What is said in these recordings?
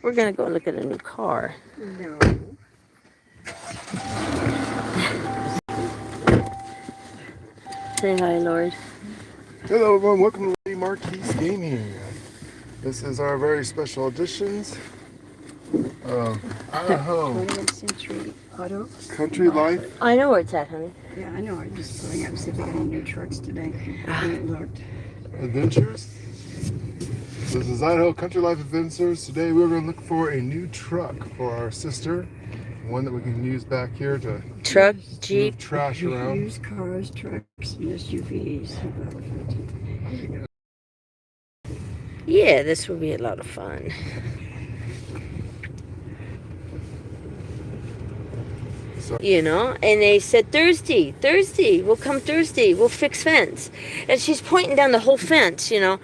We're going to go look at a new car. No. Say hi, Lord. Hello everyone, welcome to Lady Marquis Gaming. This is our very special editions of Idaho 20th Century Auto. Country Life. I know where it's at, honey. Yeah, I know. I'm just pulling up to see if they got any new trucks today. I haven't looked. Adventures. This is Idaho Country Life Adventures. Today we're going to look for a new truck for our sister. One that we can use back here to Truck, move Jeep. trash around. Used cars, trucks, and SUVs. Yeah, this will be a lot of fun. So, You know, and they said Thursday, we'll come Thursday, we'll fix fence. And she's pointing down the whole fence, you know.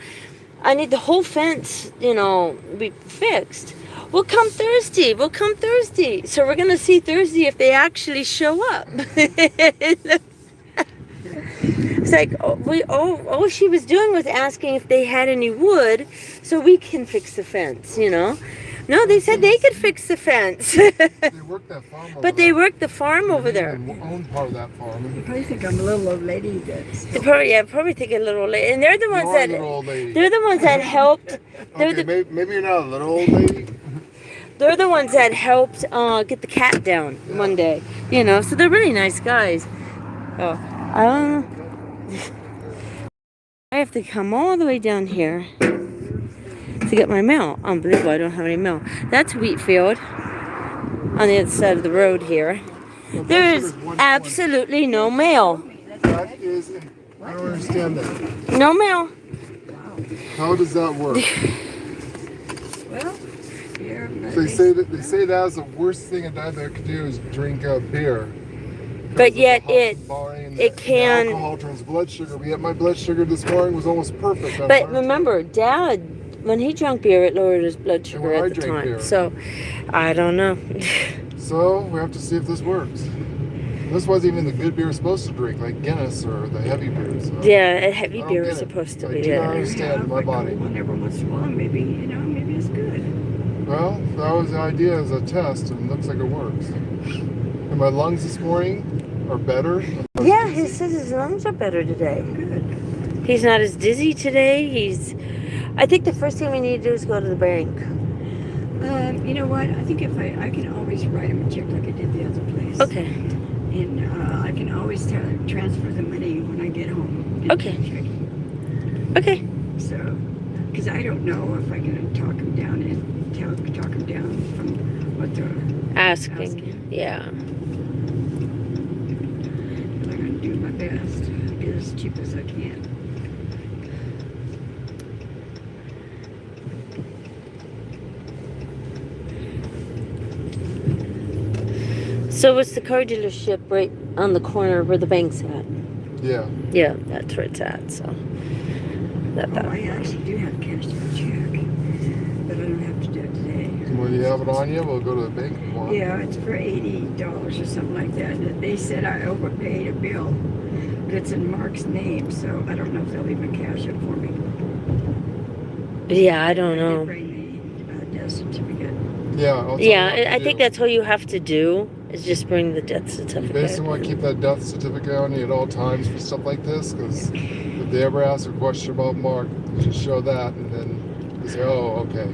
I need the whole fence, you know, be fixed. We'll come Thursday. So we're going to see Thursday if they actually show up. It's like, all she was doing was asking if they had any wood so we can fix the fence, you know. No, they said they could fix the fence. they work that farm over But they work the farm over there. They own part of that farm. You probably think I'm a little old lady that's... They probably think a little late. And they're the ones that... Old lady. They're the ones that helped... Okay, maybe you're not a little old lady. They're the ones that helped get the cat down one day, you know. So they're really nice guys. Oh, I don't know. I have to come all the way down here to get my mail. Unbelievable, I don't have any mail. That's wheat field on the other side of the road here. There is absolutely no mail. That is, I don't understand that. No mail. How does that work? Well, here... They say that is the worst thing a diabetic could do is drink beer. But yet it can... Alcohol turns blood sugar. But yet my blood sugar this morning was almost perfect. But remember, Dad, when he drank beer, it lowered his blood sugar at the time. Beer. So, I don't know. So, we have to see if this works. This wasn't even the good beer supposed to drink, like Guinness or the heavy beers. So yeah, a heavy beer is supposed to be there. I don't understand my body. Every once in a while, maybe it's good. Well, that was the idea as a test, and it looks like it works. And my lungs this morning are better. Yeah, he says his lungs are better today. Good. He's not as dizzy today. I think the first thing we need to do is go to the bank. You know what? I think if I can always write him a check like I did the other place. Okay. And I can always transfer the money when I get home. Okay. Okay. So, because I don't know if I can talk him down and talk him down from what they're asking. Yeah. I'm going to do my best to get as cheap as I can. So it's the car dealership right on the corner where the bank's at. Yeah. Yeah, that's where it's at. So. I actually do have cash to check, but I don't have to do it today. When you have it on you, we'll go to the bank tomorrow. Yeah, it's for $80 or something like that. They said I overpaid a bill, but it's in Mark's name, so I don't know if they'll even cash it for me. Yeah, I don't know. Bring the death certificate. Yeah. I think that's all you have to do is just bring the death certificate. You basically want to keep that death certificate on you at all times for stuff like this, because if they ever ask a question about Mark, just show that, and then they say, "Oh, okay."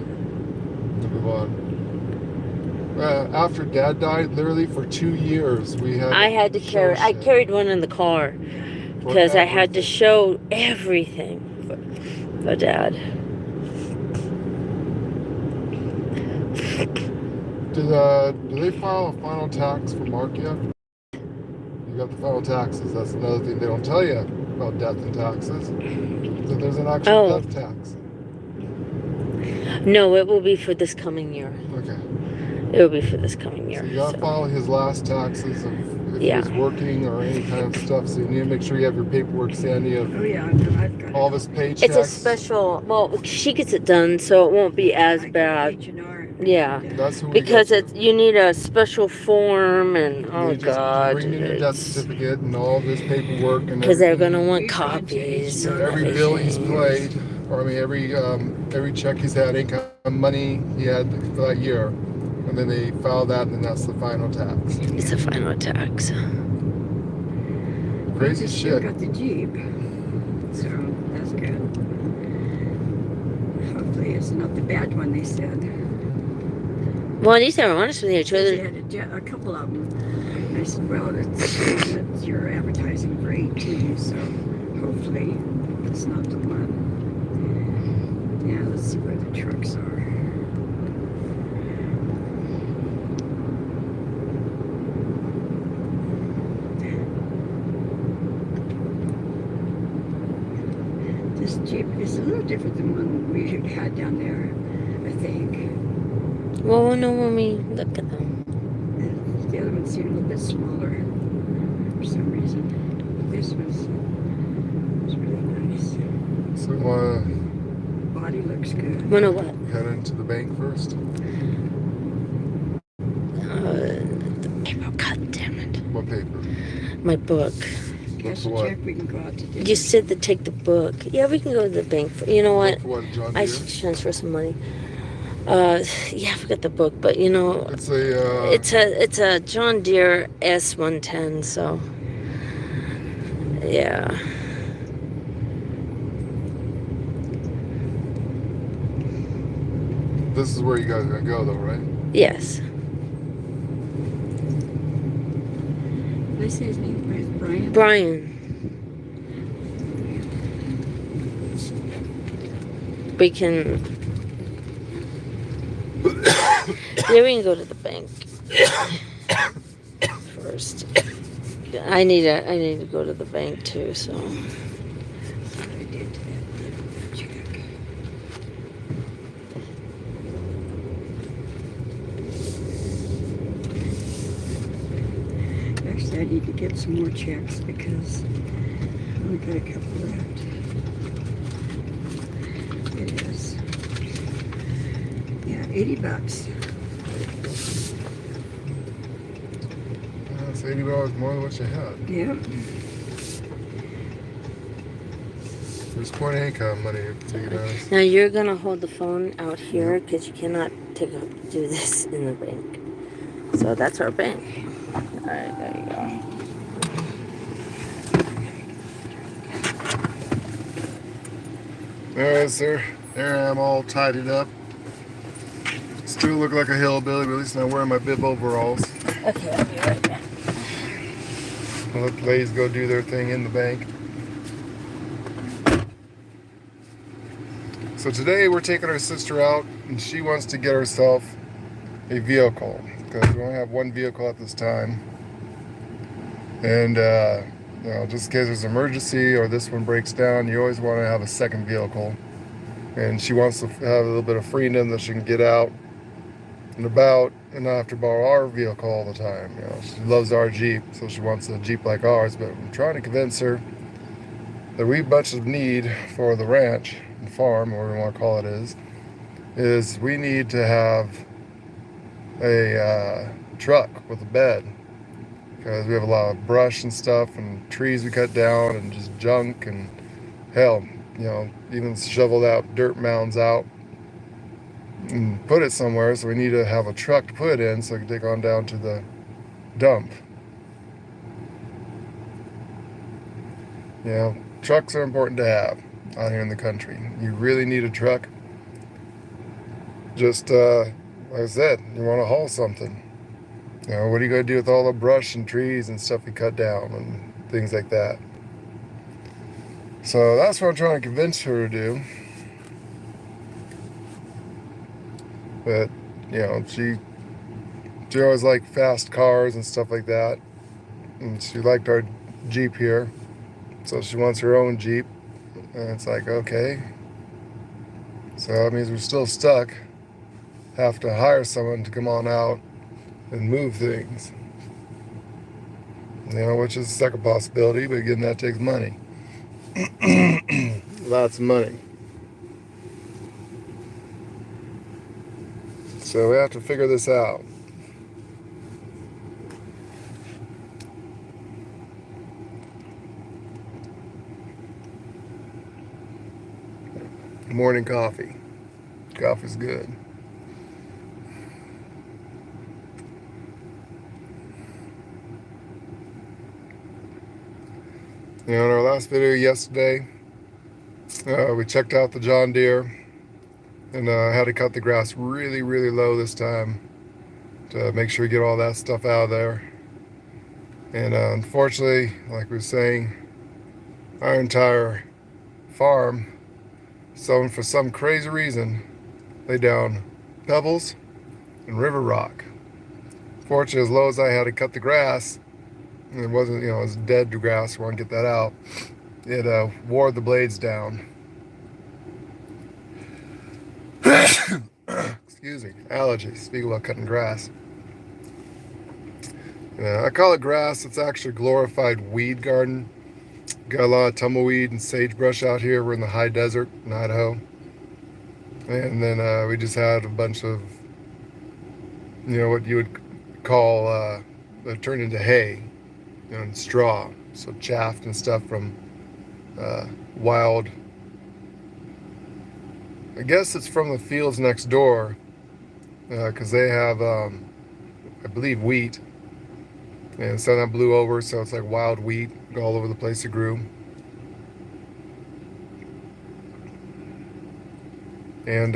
Move on. After Dad died, literally for 2 years, I carried one in the car because I had to show everything for Dad. Do they file a final tax for Mark yet? You got the final taxes. That's another thing they don't tell you about death and taxes. That there's an actual death tax. No, it will be for this coming year. Okay. It will be for this coming year. So you got to file his last taxes of if he was working or any kind of stuff. So you need to make sure you have your paperwork handy of I've got all of his paychecks. It's a special. Well, she gets it done, so it won't be as bad. Yeah, that's who because you need a special form and God, bring in your death certificate and all of his paperwork and because they're gonna want copies. Every bill he's played, or every check he's had, any kind money he had for that year. And then they file that, and then that's the final tax. It's a final tax. Crazy He still shit. got the Jeep, so that's good. Hopefully it's not the bad one they said. Well, at least they were honest with each They other. had a couple of them. And I said, well, it's your advertising for 18, so hopefully it's not the one. Yeah, let's see where the trucks are. This Jeep is a little different than one we had down there, I think. Well, we'll know when we look at them. And the other one seemed a little bit smaller for some reason. This was really nice. So we want Body looks good. Wanna what? to head into the bank first. The paper. God damn it. What paper? My book. Cash for a what? check, we can go out to dinner. You said to take the book. Yeah, we can go to the bank. You know what? For what, John I Deere? should transfer some money. Yeah, I forgot the book, but you know, It's a, it's a John Deere S110. So, yeah. this is where you guys are gonna go though, right? Yes. Did I say his name? Brian? Brian. We can. Yeah, we can go to the bank first. I need to go to the bank too. So. What I did to that check. Actually, I need to get some more checks because I only got a couple left. It is. Yeah, $80. It's $80 more than what you had. Yeah. There's point of income money for you guys. Now you're gonna hold the phone out here because you cannot do this in the bank. So that's our bank. All right, there you go. Alright, sir. There I am, all tidied up. Still look like a hillbilly, but at least I'm wearing my bib overalls. Okay, I'll be right back. I'll let the ladies go do their thing in the bank. So today we're taking our sister out, and she wants to get herself a vehicle because we only have one vehicle at this time. And you know, just in case there's an emergency or this one breaks down, you always want to have a second vehicle. And she wants to have a little bit of freedom that she can get out and about and not have to borrow our vehicle all the time. You know, she loves our Jeep, so she wants a Jeep like ours. But I'm trying to convince her that we much of need for the ranch and farm, or whatever we want to call it, is we need to have a truck with a bed, because we have a lot of brush and stuff and trees we cut down and just junk and hell, you know, even shoveled out dirt mounds out and put it somewhere. So we need to have a truck to put it in so we can take on down to the dump. You know, trucks are important to have out here in the country. You really need a truck. Just like I said, you want to haul something. You know, what are you going to do with all the brush and trees and stuff you cut down and things like that? So that's what I'm trying to convince her to do. But, you know, she always liked fast cars and stuff like that. And she liked our Jeep here. So she wants her own Jeep. And it's like, okay. So that means we're still stuck. Have to hire someone to come on out and move things. You know, which is the second possibility, but again, that takes money. Lots of money. So we have to figure this out. Morning coffee. Coffee's good. In our last video yesterday, we checked out the John Deere, and had to cut the grass really, really low this time to make sure we get all that stuff out of there. And unfortunately, like we were saying, our entire farm, someone for some crazy reason laid down pebbles and river rock. Fortunately, as low as I had to cut the grass, and it wasn't, it was dead grass, we want to get that out, it wore the blades down. Excuse me, allergies, speaking about cutting grass. I call it grass, it's actually a glorified weed garden. Got a lot of tumbleweed and sagebrush out here. We're in the high desert in Idaho. And then we just had a bunch of, what you would call, that turned into hay, and straw. So chaff and stuff from wild, I guess it's from the fields next door, because they have, I believe, wheat. And some that blew over, so it's like wild wheat all over the place it grew. And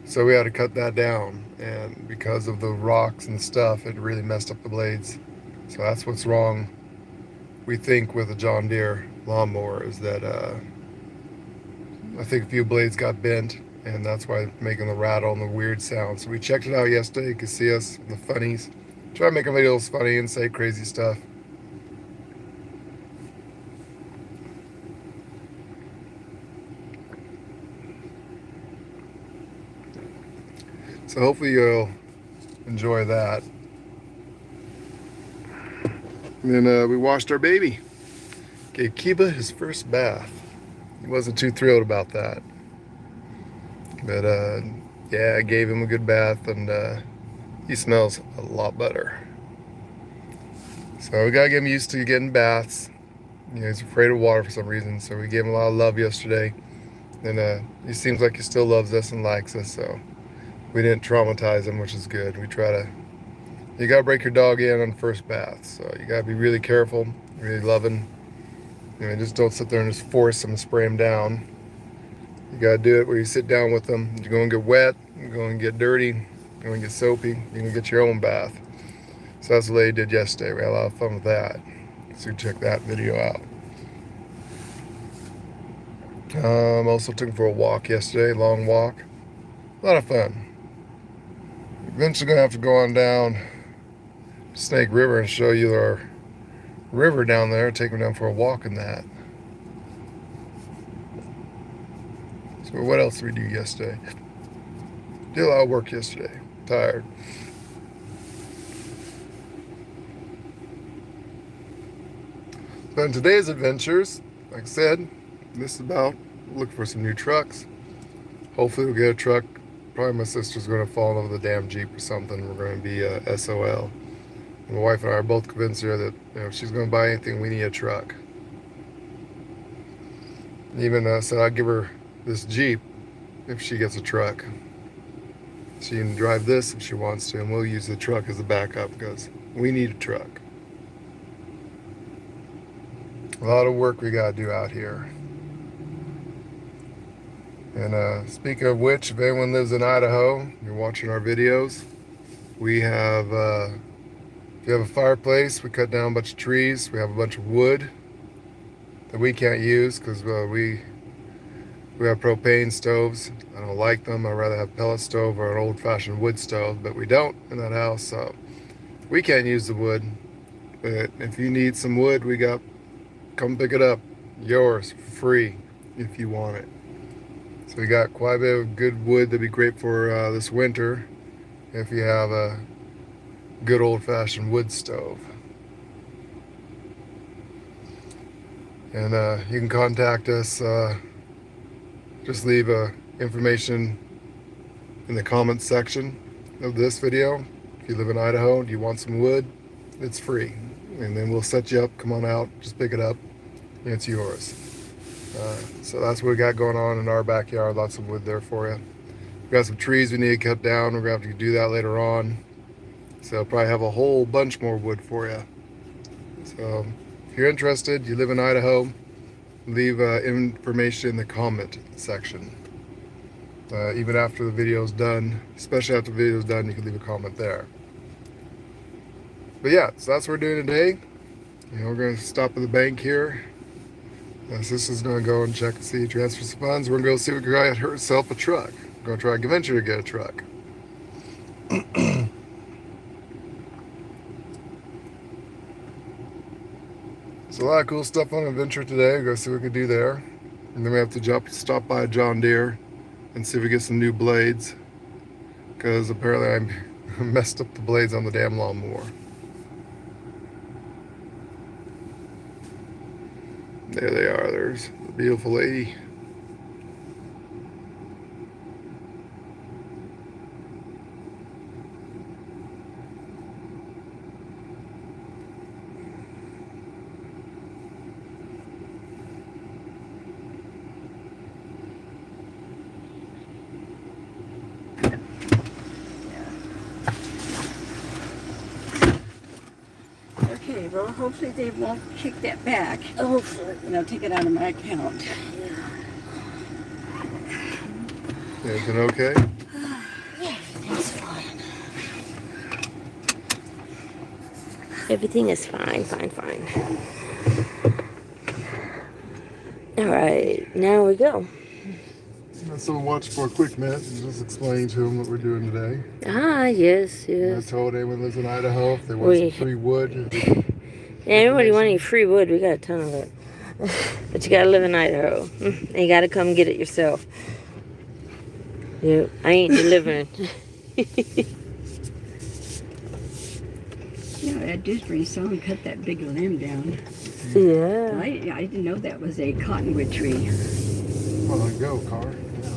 so we had to cut that down, and because of the rocks and stuff, it really messed up the blades. So that's what's wrong, we think, with a John Deere lawnmower, is that I think a few blades got bent, and that's why it's making the rattle and the weird sound. So we checked it out yesterday. You could see us, the funnies. Try to make videos funny and say crazy stuff. So hopefully you'll enjoy that. And then we washed our baby. Gave Kiba his first bath. He wasn't too thrilled about that. But yeah, I gave him a good bath, and he smells a lot better. So we gotta get him used to getting baths. He's afraid of water for some reason, so we gave him a lot of love yesterday. And he seems like he still loves us and likes us, so we didn't traumatize him, which is good. You gotta break your dog in on first bath, so you gotta be really careful, really loving. Just don't sit there and just force them and spray them down. You gotta do it where you sit down with them. You're gonna get wet, you're gonna get dirty, you're gonna get soapy, you're gonna get your own bath. So that's what Lady did yesterday. We had a lot of fun with that. So check that video out. Also took him for a walk yesterday, long walk. A lot of fun. Eventually gonna have to go on down Snake River and show you our river down there, take him down for a walk in that. So what else did we do yesterday? Did a lot of work yesterday. Tired. So in today's adventures, like I said, this is about looking for some new trucks. Hopefully we'll get a truck. Probably my sister's going to fall in love with a damn Jeep or something. We're going to be SOL. And my wife and I are both convinced here that if she's going to buy anything, we need a truck. Even said I'd give her this Jeep if she gets a truck. She can drive this if she wants to, and we'll use the truck as a backup because we need a truck. A lot of work we got to do out here. And speaking of which, if anyone lives in Idaho, you're watching our videos, we have, if you have a fireplace, we cut down a bunch of trees. We have a bunch of wood that we can't use because we have propane stoves. I don't like them. I'd rather have pellet stove or an old-fashioned wood stove, but we don't in that house, so we can't use the wood. But if you need some wood, come pick it up. Yours, for free, if you want it. So we got quite a bit of good wood that'd be great for this winter if you have a good old-fashioned wood stove. And you can contact us. Just leave information in the comments section of this video. If you live in Idaho, do you want some wood? It's free. And then we'll set you up. Come on out. Just pick it up. And it's yours. So that's what we got going on in our backyard. Lots of wood there for you. got some trees we need to cut down. We're going to have to do that later on. So I'll probably have a whole bunch more wood for you. So if you're interested, you live in Idaho, leave information in the comment section. Even after the video's done, especially after the video's done, you can leave a comment there. But yeah, so that's what we're doing today. We're going to stop at the bank here. Sister's going to go and check and see, transfer some funds. We're going to go see if we can get herself a truck. We're going to try to convince her to get a truck. So a lot of cool stuff on adventure today. We're going to see what we can do there. And then we have to stop by John Deere and see if we get some new blades. Because apparently I messed up the blades on the damn lawnmower. There they are. There's the beautiful lady. Okay, well, hopefully they won't kick that back. Hopefully. And I'll take it out of my account. Everything okay? Everything's fine. Everything is fine, fine, fine. All right, now we go. So watch for a quick minute and just explain to them what we're doing today. Ah, yes, I yes. told anyone who lives in Idaho if they want some free wood. Yeah, everybody want any free wood. We got a ton of it. But you gotta live in Idaho. And you gotta come get it yourself. Yeah, I ain't delivering. Yeah, at Dewsbury, someone cut that big limb down. Yeah. I didn't know that was a cottonwood tree. Well, there you go, car. Yeah.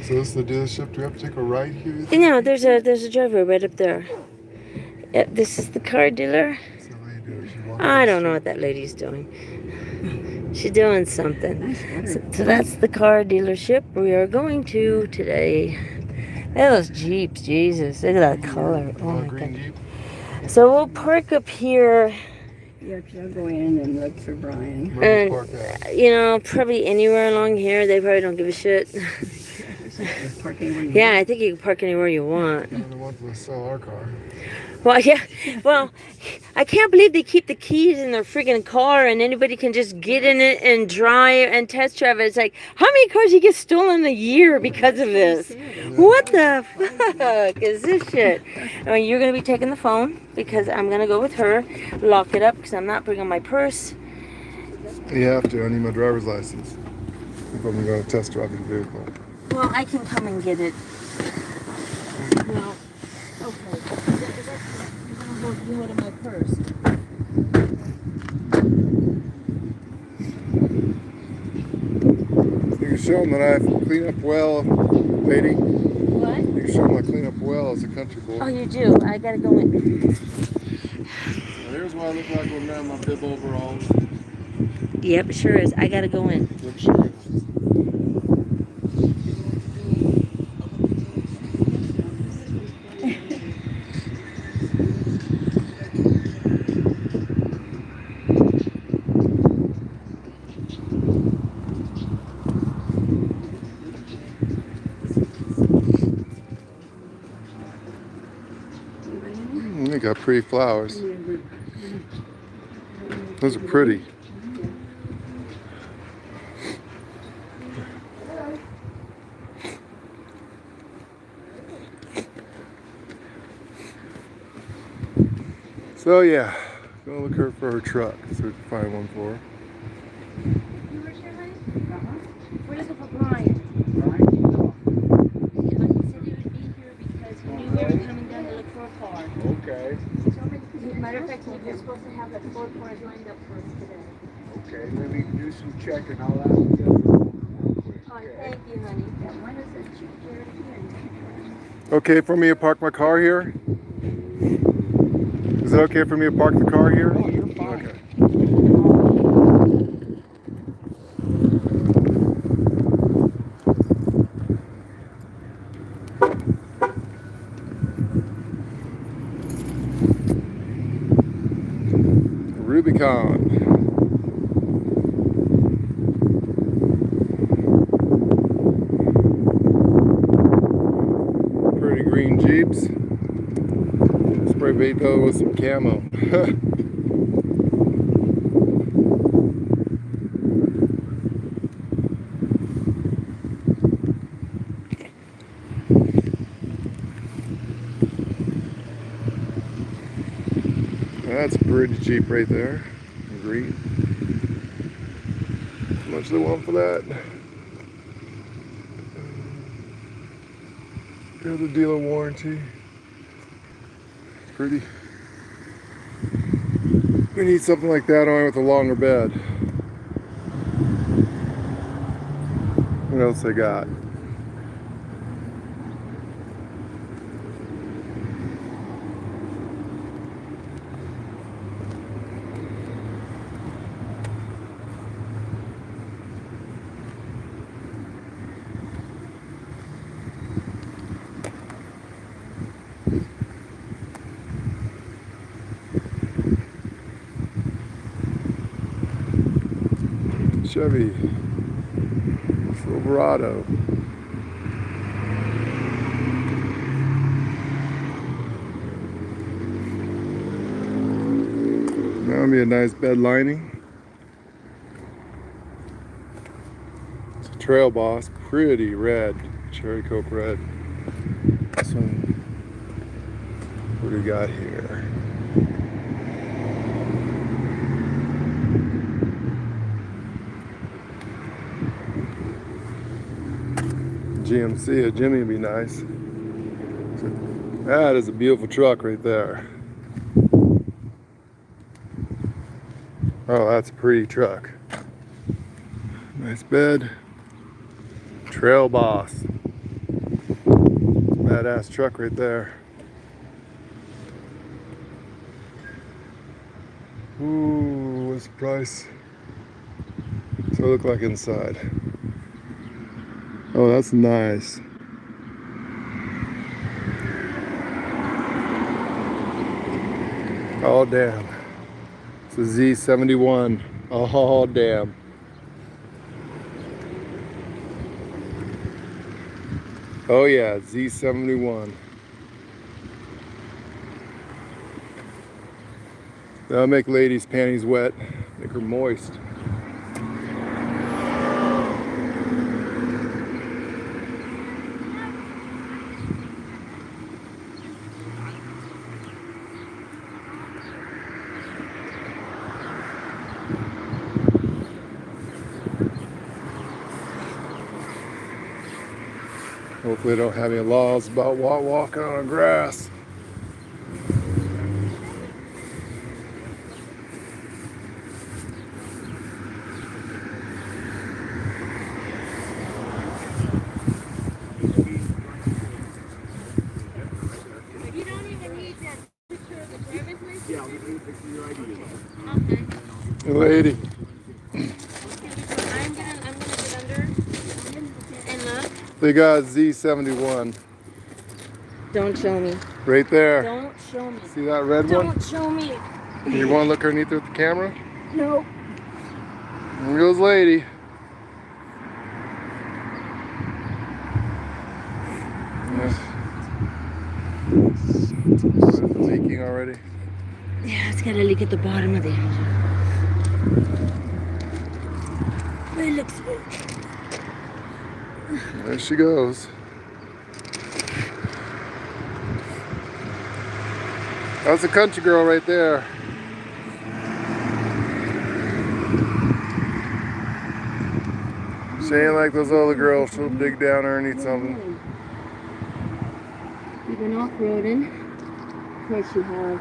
So this is the dealership. Do we have to take a right here? No, there's a driveway right up there. Yeah, this is the car dealer. What's that lady doing? She walking I down the don't know what street? that lady's doing. She's doing something. Nice water. So that's the car dealership we are going to today. Look at those Jeeps, Jesus. Look at that color. Oh my green God. Jeep. So we'll park up here, Yeah, I'll go in and look for Brian. Where do we park at? you know, probably anywhere along here. They probably don't give a shit. Parking where you Yeah, I think you can park anywhere you want. They're the ones that sell our car. Well, yeah. Well, I can't believe they keep the keys in their friggin' car and anybody can just get in it and drive and test drive it. It's like, how many cars you get stolen a year because of this? What the fuck is this shit? I mean, you're going to be taking the phone because I'm going to go with her, lock it up because I'm not bringing my purse. You have to. I need my driver's license if I'm going to test drive the vehicle. Well, I can come and get it. Well, okay. I'm going to hold in my purse. You can show them that I clean up well, lady. What? You can show them I clean up well as a country boy. Oh, you do? I got to go in. Now, here's what I look like when I'm in my bib overalls. Yep, it sure is. I got to go in. Yep, sure is. They got pretty flowers. Those are pretty. So yeah, gonna look her for her truck so we can find one for her. We're looking for Brian. He said he would be here because he knew we were coming down to look for a car. Okay. Matter of fact, he was supposed to have like 4 cars lined up for us today. Okay, let me do some checking. I'll ask you real quick. Oh, thank you, honey. When is it Okay for me to park my car here? Is it okay for me to park the car here? Oh, you're fine. Okay. Rubicon. Pretty green Jeeps. Spray paint those with some camo. That's a pretty Jeep right there. Green. How much do they want for that? There's the dealer warranty. Pretty. We need something like that on with a longer bed. What else they got? Chevy Silverado. That would be a nice bed lining. It's a Trail Boss, pretty red, cherry coke red. This one, what do we got here? GMC, a Jimmy would be nice. That is a beautiful truck right there. Oh, that's a pretty truck. Nice bed. Trail Boss. Badass truck right there. Ooh, what's the price? What's it look like inside? Oh, that's nice. Oh, damn. It's a Z71. Oh, damn. Oh, yeah, Z71. That'll make ladies' panties wet, make her moist. Hopefully they don't have any laws about walking on grass. You don't even need that picture of the driver's license? Yeah, we need a picture of your ID. Okay. Hey, lady. I'm gonna get under and look. They got Z71 Don't show me. right there. Don't show me. See that red one? Don't show me. You want to look underneath with the camera? No. There goes lady. What, is it leaking already? Yeah, it's got a leak at the bottom of the engine. But it looks good. There she goes. That's a country girl right there. She ain't like those other girls. She'll dig down there and eat something. You've been off-roading. Of course you have.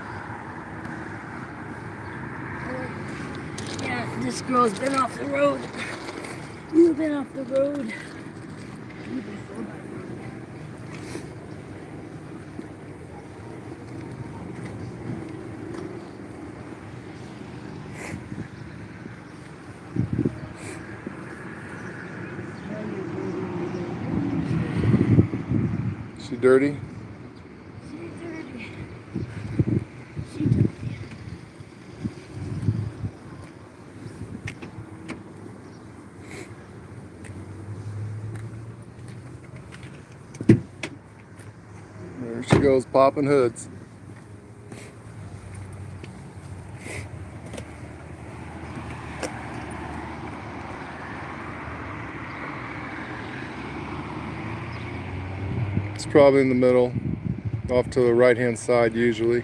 Yeah, this girl's been off the road. You've been off the road. She dirty? She dirty. She dirty. There she goes, popping hoods. It's probably in the middle, off to the right-hand side usually.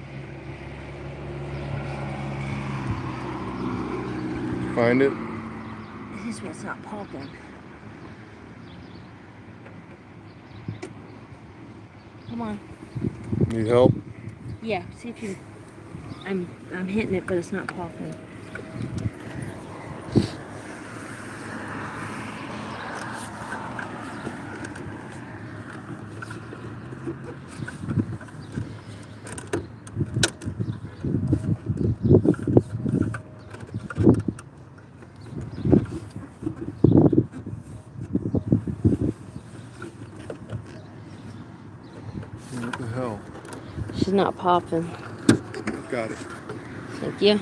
Find it? This one's not popping. Come on. Need help? Yeah, see if you. I'm hitting it, but it's not popping. What the hell? She's not popping. Got it. Thank you.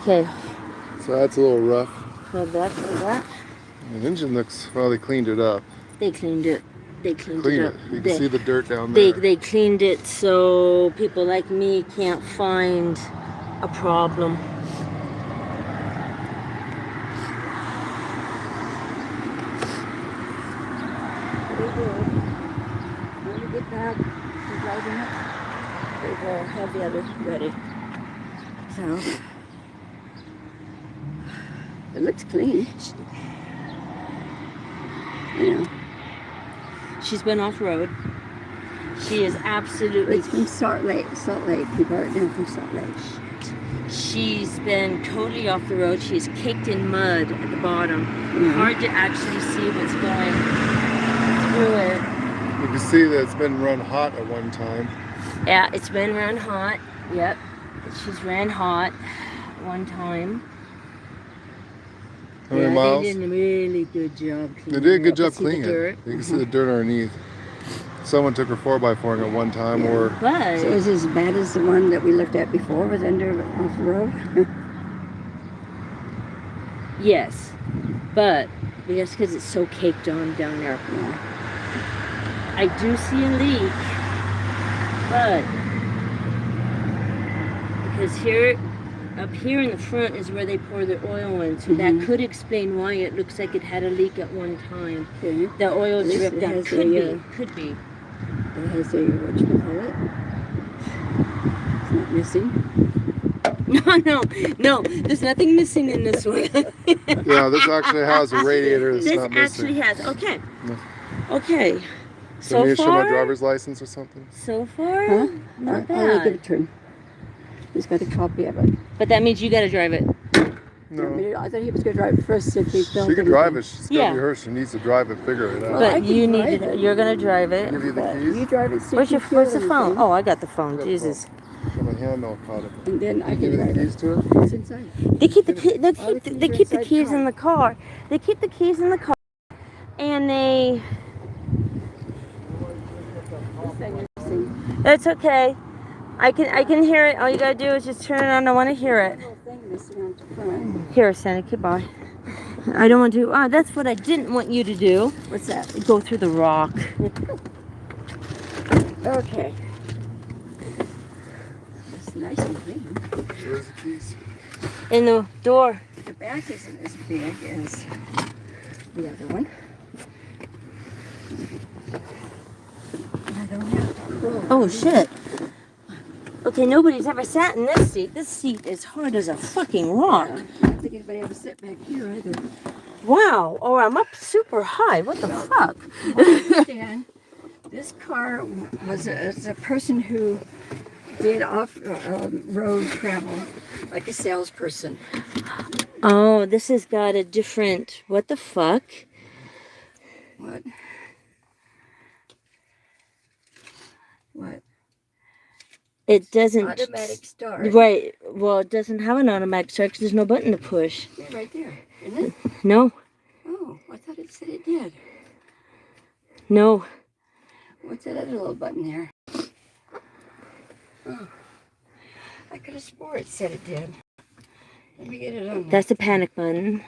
Okay. So that's a little rough. Go back to that. The engine looks, well, they cleaned it up. They cleaned it. They cleaned Clean it it. up. You can see the dirt down there. They cleaned it so people like me can't find a problem. When you get back to driving it, we will have the other ready. So, it looks clean. Yeah. She's been off road. She is absolutely. It's from Salt Lake. We brought it down from Salt Lake. She's been totally off the road. She's caked in mud at the bottom. Mhm. Hard to actually see what's going through it. You can see that it's been run hot at one time. Yeah, it's been ran hot. Yep. She's ran hot one time. How many miles? They did a really good job cleaning. They did a good it. job See the cleaning it. dirt? You can see the dirt underneath. Someone took her 4x4 at one time, or But So is it as bad as the one that we looked at before with under off the road? yes, but just because it's so caked on down there, Yeah. I do see a leak. But because here, up here in the front is where they pour the oil in, so that could explain why it looks like it had a leak at one time. Okay. The oil At least dripped it down. has Could be. It has a, whatchamacallit? It's not missing. No. There's nothing missing in this one. yeah, this actually has a radiator that's This not actually missing. has. Okay. No. Okay. So So me to show my far, driver's license or something? so far, Huh? not I'll give bad. it to him. He's got a copy of it. But that means you got to drive it. No. I thought he was going to drive it first if he felt She can drive it. She's got to Yeah. be her. She needs to drive it, figure it out. Well, I But can you drive need to. it. You're gonna drive it. Give you the But keys. you drive it. See Where's if you where's feel the phone? anything, Oh, I got the phone. Got the Jesus. Got my hand all caught up. And then I Give can you the drive keys it. to it. It's inside. They keep the key. They All the keep. They keys are keep the inside keys the in the car. They keep the keys in the car, and they. This thing is missing. It's okay. I can hear it. All you gotta do is just turn it on. I want to hear it. Little thing missing on the front. Here, Santa. Goodbye. I don't want to. That's what I didn't want you to do. What's that? Go through the rock. Okay. It's nice and clean. Where's the keys? In the door. The back isn't as big as the other one. I don't have. Oh shit. Okay, nobody's ever sat in this seat. This seat is hard as a fucking rock. I don't think anybody ever sit back here either. Wow. Oh, I'm up super high. What the fuck? I understand. This car was a person who did off-road travel, like a salesperson. Oh, this has got a different. What the fuck? What? What? It doesn't. Automatic start. Right. Well, it doesn't have an automatic start because there's no button to push. Yeah, right there. Isn't it? No. Oh, I thought it said it did. No. What's that other little button there? Oh, I could have swore it said it did. Let me get it on there. That's the panic button.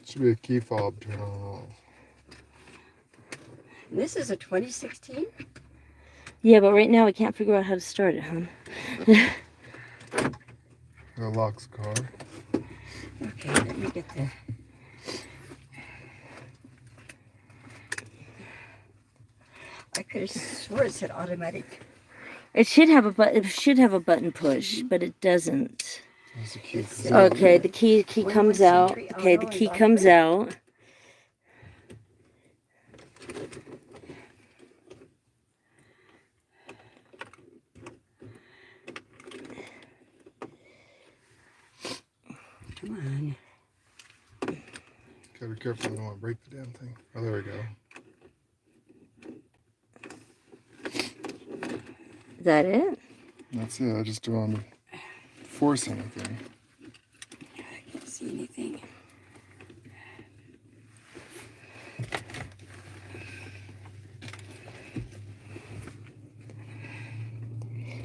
Should be a key fob turn on and off. This is a 2016? Yeah, but right now I can't figure out how to start it, hon. It locks the car. Okay, let me get the... I could have swore it said automatic. It should have a button. It should have a button push, but it doesn't. There's the key. It's, Okay, the key comes out. Okay, the key comes out. Come on. Gotta be careful, I don't want to break the damn thing. Oh, there we go. Is that it? That's it. I just don't want to force anything. I can't see anything.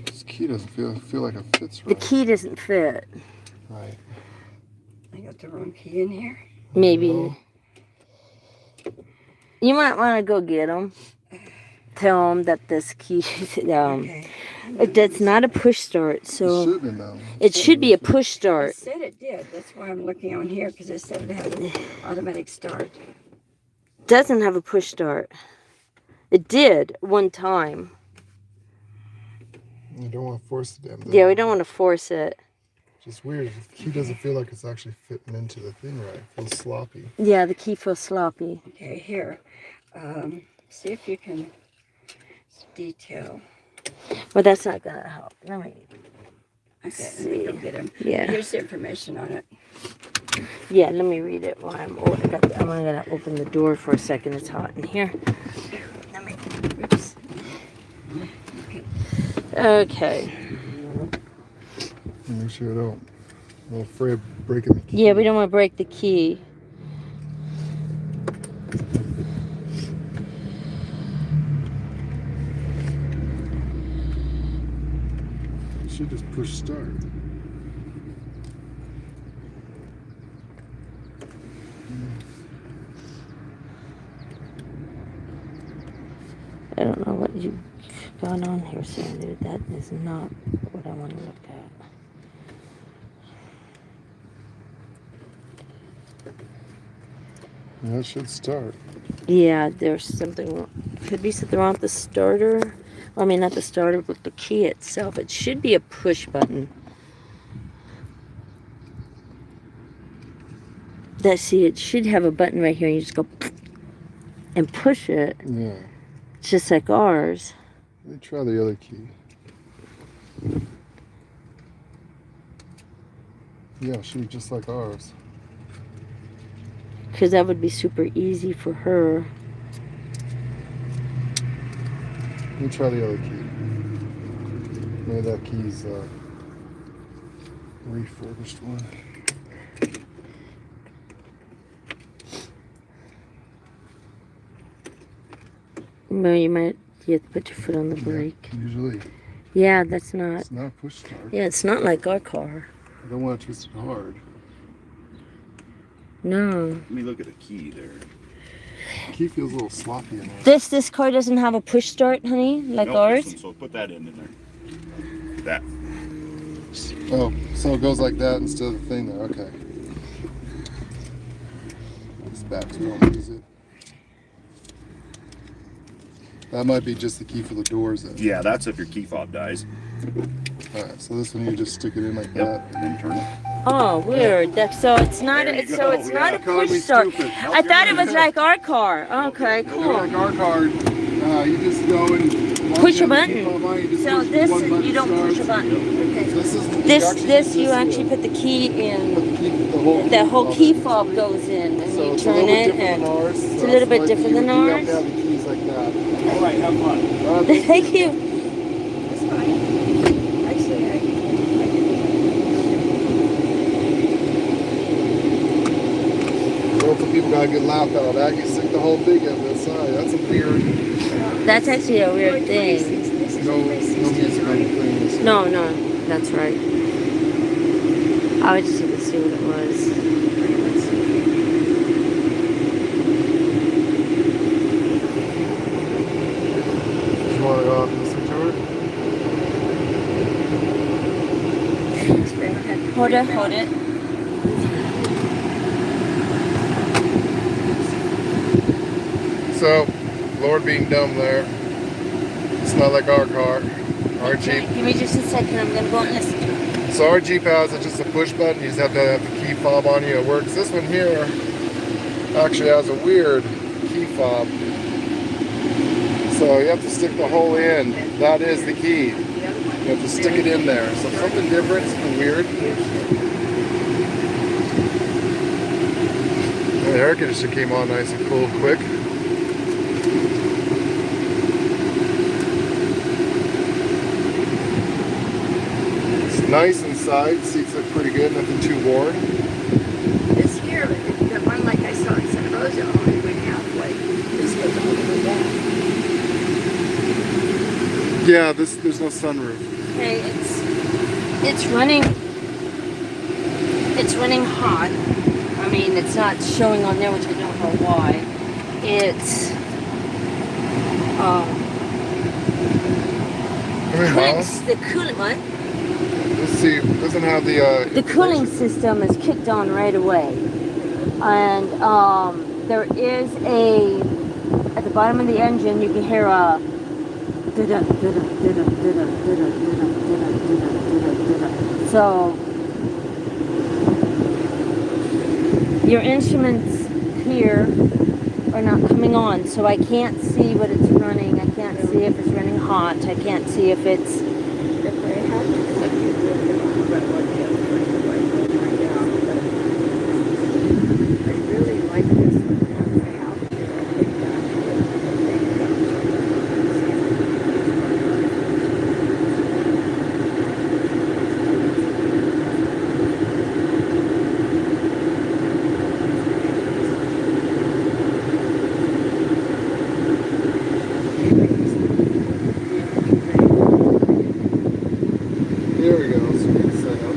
This key doesn't feel like it fits The right. key doesn't fit. Right. I got the wrong key in here. Maybe. No. You might want to go get them. Tell them that this key, Okay. that's not a push start. It So should be now. it should be a push It start. said it did. That's why I'm looking on here because it said it had an automatic start. Doesn't have a push start. It did one time. You don't want to force the damn thing. Yeah, we don't want to force it. It's just weird. The key doesn't feel like it's actually fitting into the thing right. It feels sloppy. Yeah, the key feels sloppy. Okay, here. See if you can detail. But that's not gonna help. Let me. Okay, let me go get him. Yeah. Here's the information on it. Yeah, let me read it while I'm gonna open the door for a second. It's hot in here. Let me. Oops. Okay. Make sure I don't. I'm afraid of breaking the key. Yeah, we don't want to break the key. You should just push start. I don't know what you've got on here, Sandy. That is not what I want to look at. Yeah, it should start. Yeah, there's something wrong. Could be something wrong with the starter. I mean, not the starter, but the key itself. It should be a push button. See, it should have a button right here. You just go and push it. Yeah. It's just like ours. Let me try the other key. Yeah, it should be just like ours. Because that would be super easy for her. Let me try the other key. Maybe that key's refurbished one. Well, you have to put your foot on the brake. Yeah, usually. Yeah, that's not. It's not a push start. Yeah, it's not like our car. I don't want to twist it hard. No. Let me look at the key there. The key feels a little sloppy in there. This car doesn't have a push start, honey, like Nope, ours. this one, so put that in there. That. Oh, so it goes like that instead of the thing there. Okay. This back's wrong, is it? That might be just the key for the doors then. Yeah, that's if your key fob dies. Alright, so this one you just stick it in like Yep, that. and then turn it. Oh, weird. So it's not. There you It's, so go. it's not a Calling me push start. stupid. I thought it was like our car. Okay, Like cool. our card, you just go and Push a the button. key fob on, you just So push this one button you don't push a starts. button. Okay. This You actually put the key in. the The whole key fob goes in, and So you it's a turn little bit it, different and than ours. it's a little bit different than You have ours. to have the keys like that. All right, have fun. Thank you. That's fine. Actually, I can. Well, for people got a good laugh out of that. You stick the whole thing in this side. That's a weird. That's actually a weird thing. No music on the thing. No, that's right. I was just going to see what it was. You want to go off and listen to it? Hold it. So, Lord being dumb there. It's not like our car. Our Jeep. Give me just a second. I'm going to go and listen to it. So our Jeep has just a push button. You just have to have the key fob on you. It works. This one here actually has a weird key fob. So you have to stick the hole in. That is the key. You have to stick it in there. So something different, something weird. And the air conditioner came on nice and cool quick. Nice inside, seats look pretty good, nothing too worn. This here, the one like I saw in Santa Rosa only went halfway. This goes all the way back. Yeah, there's no sunroof. Okay, it's running hot. I mean, it's not showing on there, which I don't know why. It's How many miles? the cooling one. Let's see, it doesn't have the The cooling system is kicked on right away, and there is at the bottom of the engine you can hear a so your instruments here are not coming on, so I can't see what it's running. I can't see if it's running hot. I can't see if it's There we go, screen setup.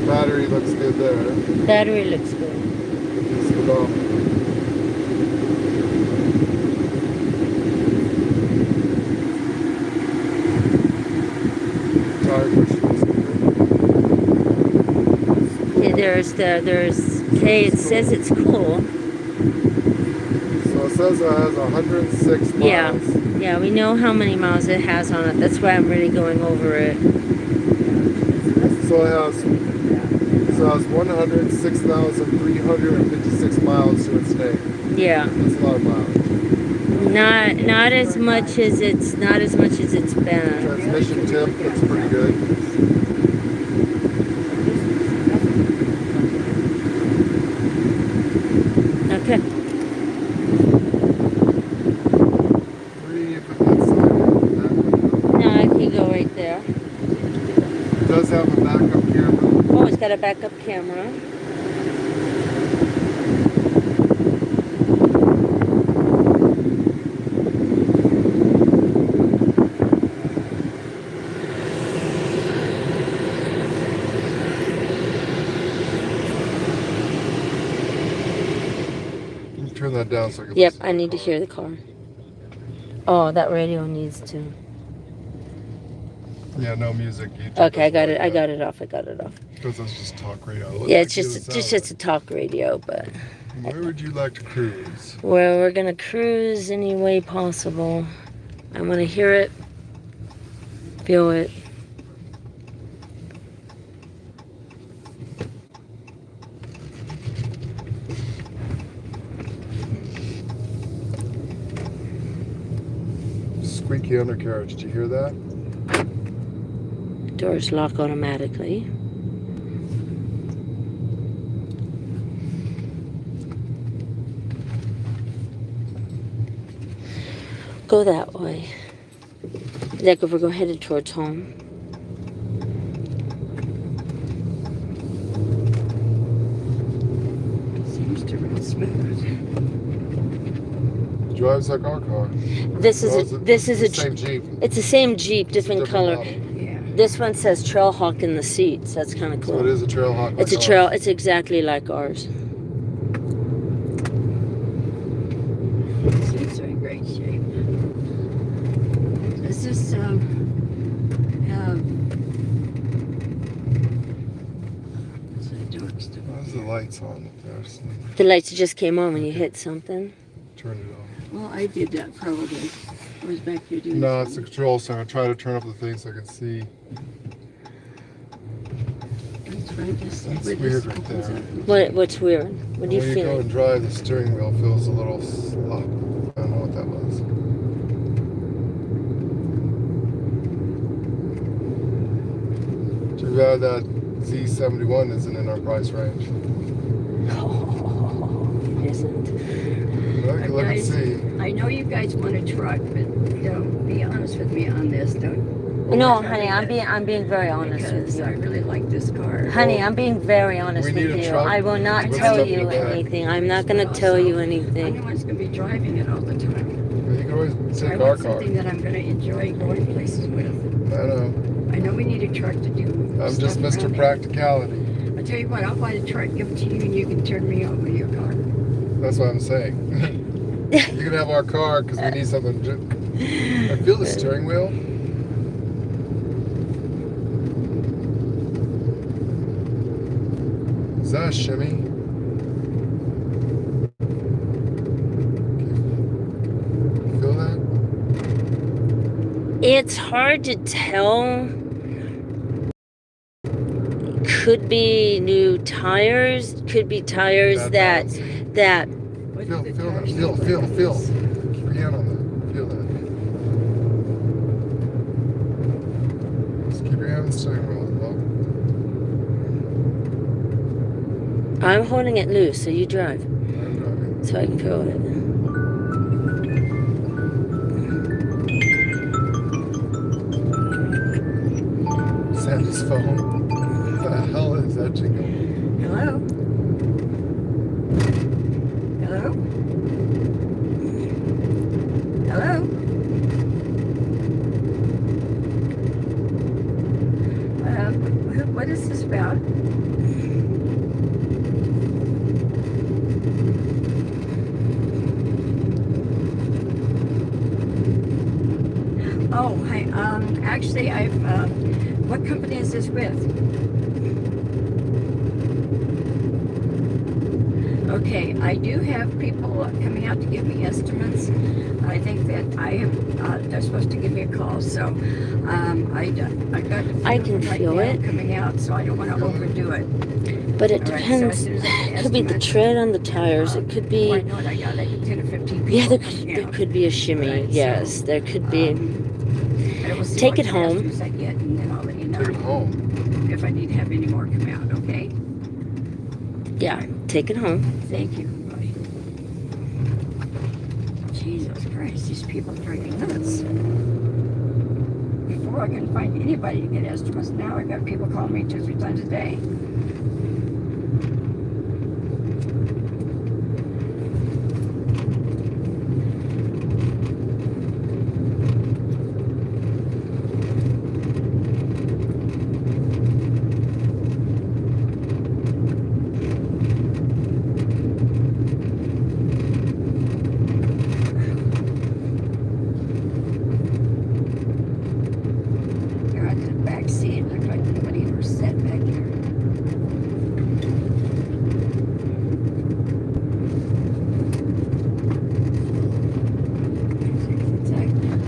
Battery looks good there. battery looks good. Just put off. Tire pushing is good. Okay, there's okay, it says it's cool. So it says it has 106 miles. Yeah, we know how many miles it has on it. That's why I'm really going over it. So it has 106,356 miles to its name. Yeah. That's a lot of miles. Not as much as it's been. Transmission tip, that's pretty good. Okay. No, I can go right there. It does have a backup camera. Oh, it's got a backup camera. Turn that down so I can Yep, listen I need to the hear the car. Oh, that radio needs to. car. Yeah, no music. YouTube Okay, I doesn't got like it off. Because that's just talk radio. Yeah, it's just a talk radio, but Where would you like to cruise? well, we're gonna cruise any way possible. I want to hear it, feel it. Squeaky undercarriage. Did you hear that? Doors lock automatically. Go that way. Like if we're headed towards home. Seems to run smooth. Drives like our car. This is Oh, a the same Jeep. It's the same Jeep, It's a different color. model. Yeah. This one says Trailhawk in the seats. That's kind of cool. So it is a Trailhawk. It's a like trail. ours. It's exactly like ours. Seats are in great shape. Does this have what's that dark stuff? Why's the lights on up there? The lights just came on when you hit something. Turn it off. Well, I did that probably. I was back here doing No, it's the something. control center. Try to turn up the thing so I can see. That's right. This, That's where weird this right opens there. up. What's weird? What do you When you go feel? and drive, the steering wheel feels a little slop. I don't know what that was. Too bad that Z71 isn't in our price range. Oh, it isn't. But I can look and Guys, see. I know you guys want a truck, but be honest with me on this. Don't. No, honey, I'm being very honest with Because I you. really like this car. Honey, I'm being very honest We with need a you. truck I will not with tell stuff in you the back. anything. I'm not going to tell you I'm the anything. one's going to be driving it all the time. But you can always So I take our want car. something that I'm going to enjoy going places with. I know. I know we need a truck to do. I'm stuff just Mr. around here. Practicality. I'll tell you what, I'll buy the truck, give it to you, and you can turn me over your car. That's what I'm saying. You can have our car because we need something. I feel the steering wheel. Is that a shimmy? Feel that? It's hard to tell. Could be new tires. Could be tires that bouncy. that What Feel, do the feel that. tires Feel, look feel, like? feel. Keep your hand on that. Feel that. Just keep your hand on the steering wheel. I'm holding it loose, so you drive, I'm driving. so I can feel it. Sandy's phone. What the hell is that jingle? Hello? Hello? Hello? What is this about? Oh, hi. Actually, what company is this with? Okay, I do have people coming out to give me estimates. I think that they're supposed to give me a call, so I got I can right feel now it. coming out, so I don't want to overdo it. But it All right, so depends. as soon as I get It could be the estimates, tread on the tires. It could Well, I be. know it, I got like 10 or 15 people Yeah, coming there out. could be a shimmy. Right, so, Yes, there could be. I will see Take what it kind of home. estimates I get, and then I'll let you know Take it home. if I need to have any more come out, okay? Yeah, take it home. Thank you, buddy. Jesus Christ, these people are driving nuts. Before I couldn't find anybody to get estimates. Now I got people calling me 2 or 3 times a day. You're out to the back seat. Looked like nobody ever sat back there.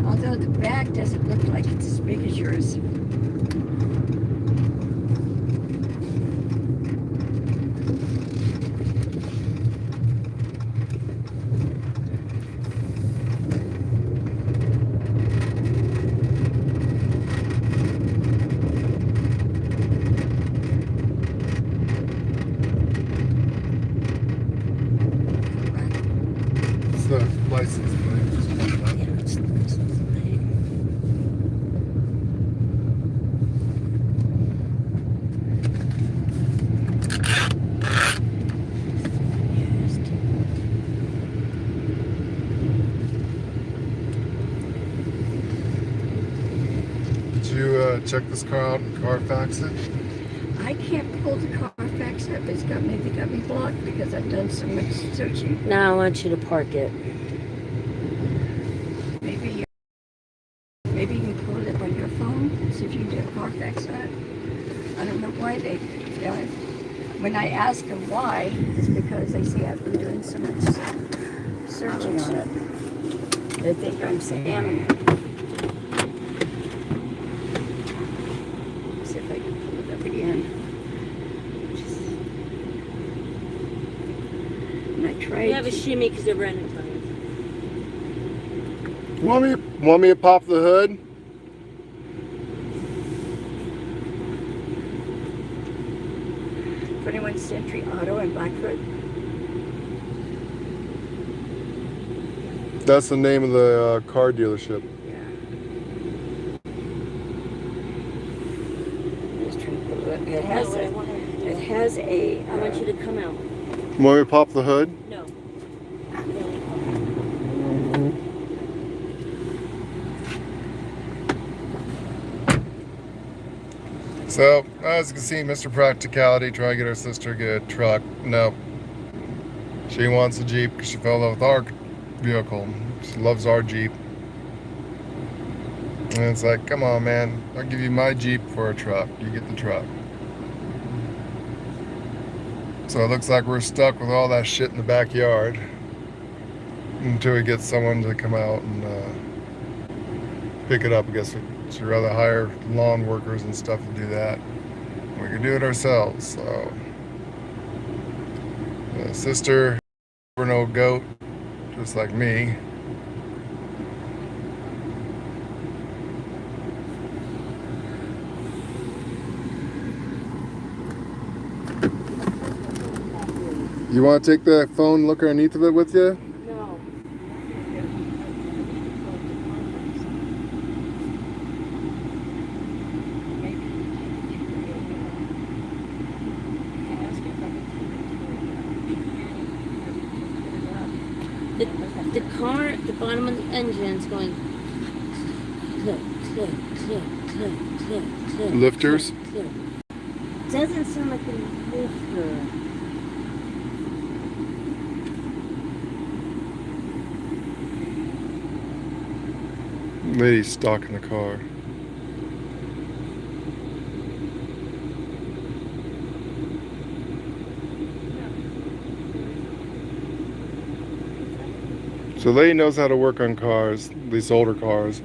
Although the back doesn't look like it's as big as yours. It's the license plate. Just point it out. Yeah, it's check this car out and Carfax it? I can't pull the Carfax up. They got me blocked because I've done so much searching. Now I want you to park it. Maybe you can pull it up on your phone. See if you can do a Carfax on it. I don't know why they. When I ask them why, it's because they say I've been doing so much searching on it. They think I'm scamming. See if I can pull it up again. And I tried. You have a shimmy because they're running tires. Want me to pop the hood? 21st Century Auto in Blackfoot. That's the name of the car dealership. Yeah. Just trying to pull it up. It has a. I want you to come out. Want me to pop the hood? No. So, as you can see, Mr. Practicality trying to get her sister to get a truck. No. She wants a Jeep because she fell in love with our vehicle. She loves our Jeep. And it's like, come on, man. I'll give you my Jeep for a truck. You get the truck. So it looks like we're stuck with all that shit in the backyard until we get someone to come out and pick it up. I guess she'd rather hire lawn workers and stuff to do that. We can do it ourselves. So the sister, we're no goat, just like me. You want to take the phone, look underneath of it with you? No. The car, the bottom of the engine's going click, click, click, click, click, click. Lifters? Click, click. Doesn't sound like a lifter. Lady's stuck in the car. So lady knows how to work on cars, at least older cars.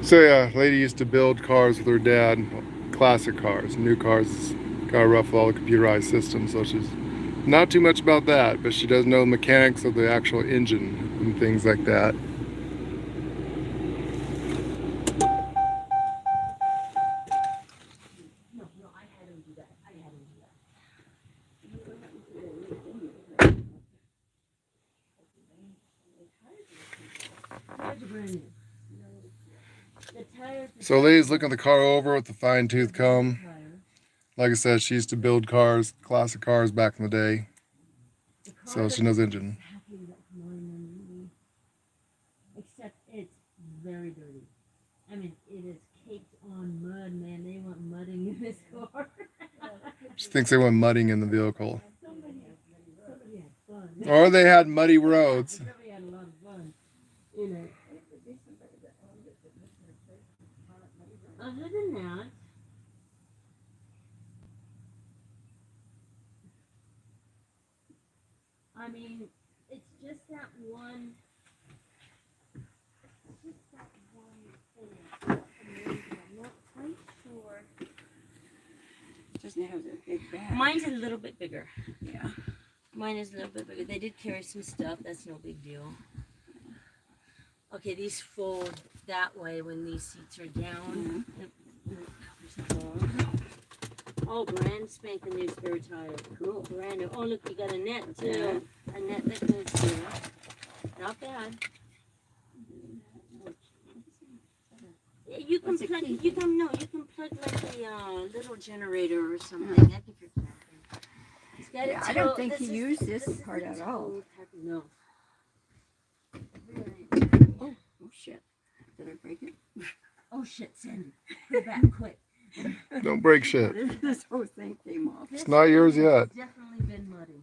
So yeah, lady used to build cars with her dad, classic cars. New cars got rough with all the computerized systems, so she's not too much about that, but she does know the mechanics of the actual engine and things like that. So lady's looking the car over with the fine-tooth comb. Like I said, she used to build cars, classic cars back in the day. So she knows engine. Except it's very dirty. I mean, it is caked on mud, man. They want mudding in this car. She thinks they went mudding in the vehicle. Somebody had fun. Or they had muddy roads. Somebody had a lot of fun in it. Other than that, I mean, it's just that one. It's just that one thing. I'm not quite sure. Doesn't have a big bag. Mine's a little bit bigger. Yeah. Mine is a little bit bigger. They did carry some stuff. That's no big deal. Okay, these fold that way when these seats are down. Oh, brand spanking new spare tire. Cool. Brand new. Oh, look, you got a net too. A net that goes through. Not bad. you can What's a plug. key? You can no. You can plug like a little generator or something. Like if you're camping. It's got a Yeah, I don't toe- think he is- used this is part the at all. toe packer. No. Oh shit. Did I break it? Oh shit, Sandy. Put it back quick. Don't break shit. This whole thing came off. It's not yours yet. It's definitely been muddy.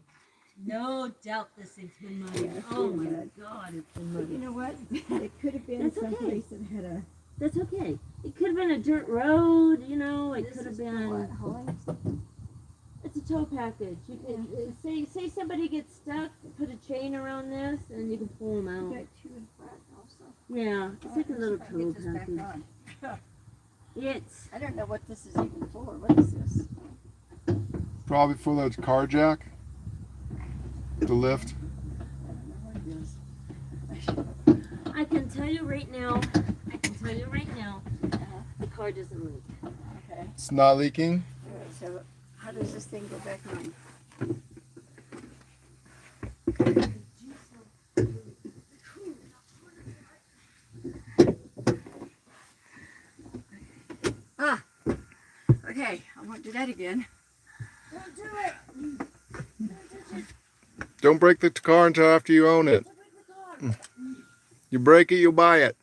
No doubt this thing's been muddy. Yeah, it's Oh been my mud. god, it's been But you muddy. know what? It could have been That's okay. someplace that had a. That's okay. It could have been a dirt road, you know. It This could have is for been. what, hauling? It's a tow package. You can say somebody gets stuck, put a chain around this, and you can pull them You out. got two in front also. Yeah, it's like a little Let's tow get this back package. on. It's I don't know what this is even for. What is this? Probably for that car jack. The lift. I don't know what it is. I can tell you right now. The car doesn't leak. Okay. It's not leaking. All right, so how does this thing go back on? Ah. Okay, I won't do that again. Don't do it. Don't break the car until after you own it. Don't break the car. You break it, you'll buy it.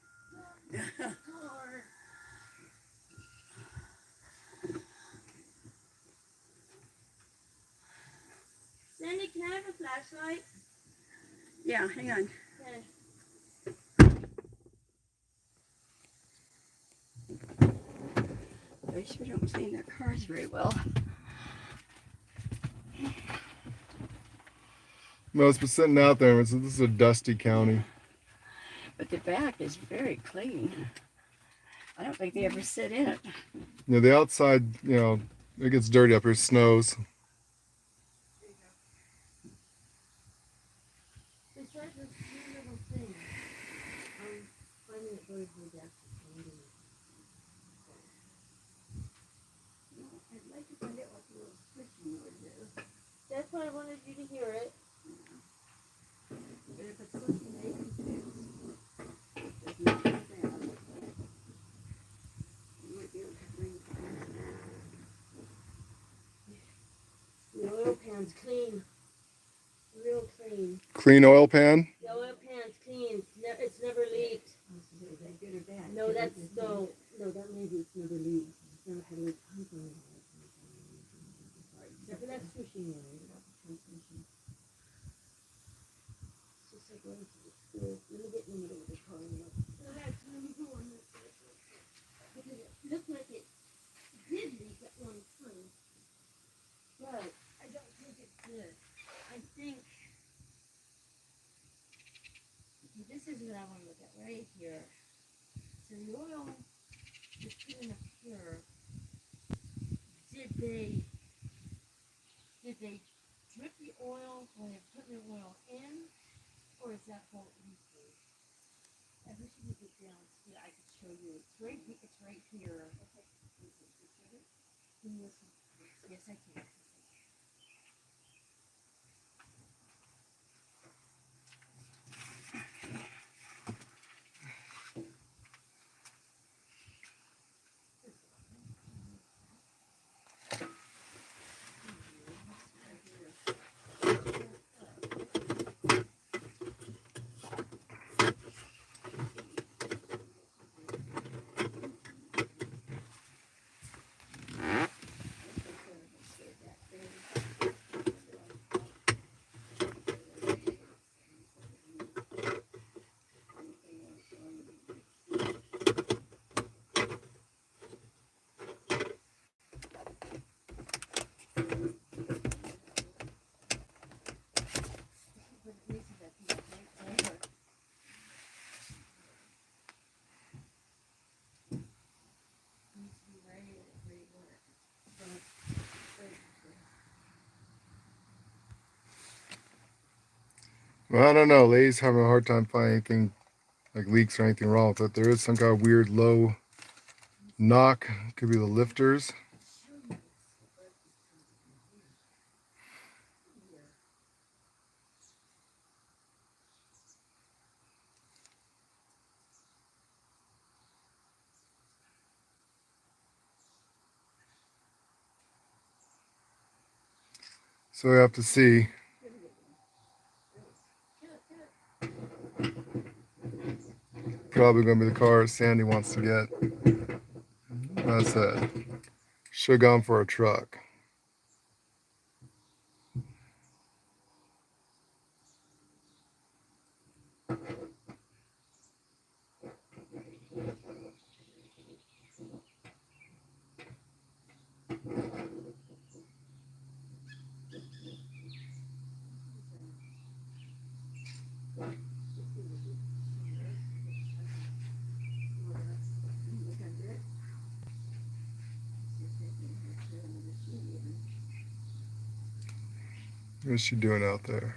Sandy, can I have a flashlight? Yeah, hang on. Okay. They sure don't clean their cars very well. No, it's been sitting out there. This is a dusty county. But the back is very clean. I don't think they ever sit in it. You know, the outside, you know, it gets dirty up here. It snows. It's right this new little thing. Finding it very hard to actually find it. I'd like to find out what the little switching noise is. That's why I wanted you to hear it. But if it's something they can fix, there's nothing bad. You might be able to bring it The oil pan's clean. Real clean. Clean oil pan. The oil pan's clean. It's never leaked. Is that good or bad? No, that's that maybe it's never leaked. It's never had a leak. Except for that swishing area. It's just like going to the school. Let me get in the middle of the car and look. Let me go on this. Because it looked like it did leak at one time. But I don't think it did. I think this is what I want to look at right here. So the oil is put in up here. Did they drip the oil when they're putting the oil in, or is that whole easy? I wish you could get down here. I could show you. It's right here. Okay. Can you listen? Yes, I can. Well, I don't know. Lay's having a hard time finding anything like leaks or anything wrong with it. There is some kind of weird low knock. Could be the lifters. So we have to see. Probably gonna be the car Sandy wants to get. As I said, should have gone for a truck. What's she doing out there?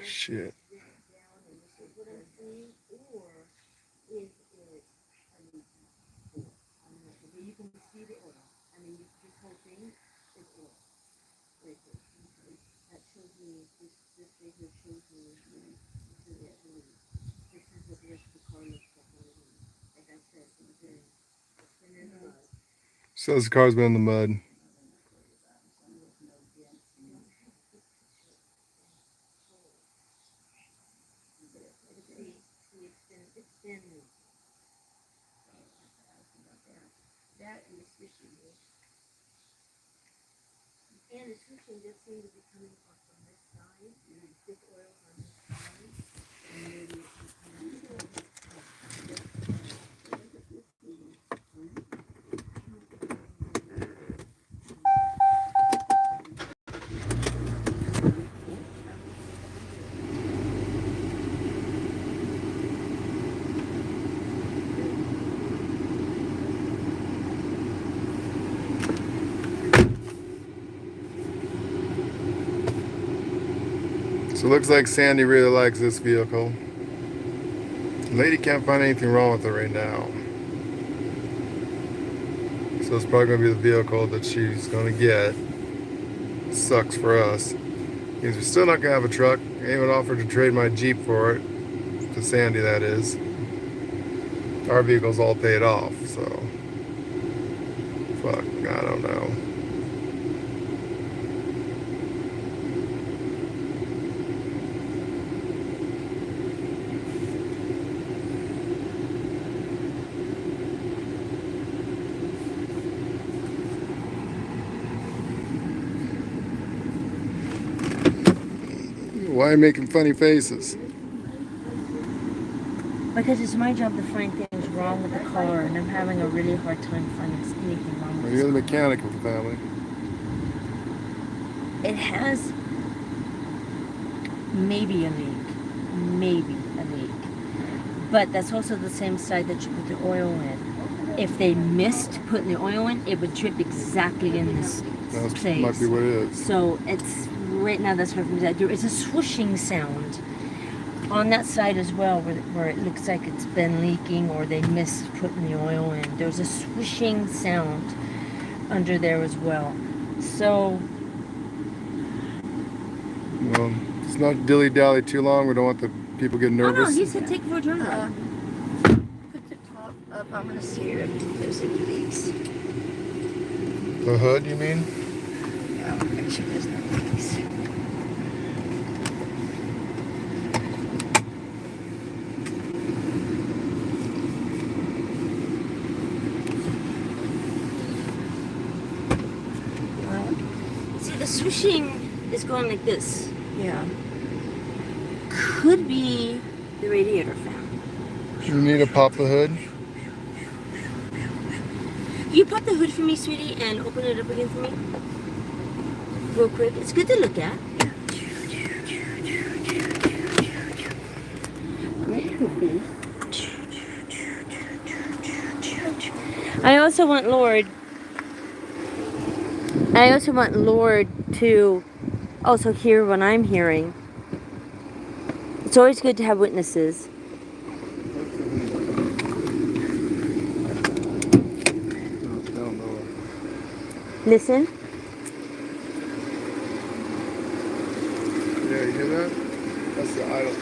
Shit. Says the car's been in the mud. So it looks like Sandy really likes this vehicle. Lady can't find anything wrong with it right now. So it's probably going to be the vehicle that she's going to get. Sucks for us. Means we're still not going to have a truck. I even offered to trade my Jeep for it. To Sandy, that is. Our vehicle's all paid off, so. Fuck, I don't know. Why are you making funny faces? Because it's my job to find things wrong with the car, and I'm having a really hard time finding anything wrong with Well, it. you're the mechanic of the family. It has maybe a leak. But that's also the same side that you put the oil in. If they missed putting the oil in, it would trip exactly in this That place. might be what it is. So it's right now. That's what there is a swooshing sound on that side as well, where it looks like it's been leaking or they missed putting the oil in. There's a swooshing sound under there as well. So Well, it's not dilly-dally too long. We don't want the people getting oh no, nervous. he said take it for a joyride. Put the top up. I'm gonna see if there's any leaks. The hood, you mean? Yeah, make sure there's no leaks. See, the swooshing is going like this. Yeah. Could be the radiator fan. You need to pop the hood. You pop the hood for me, sweetie, and open it up again for me. Real quick. It's good to look at. I also want Lord to also hear what I'm hearing. It's always good to have witnesses. Down Listen. Yeah, you hear that? That's the idle.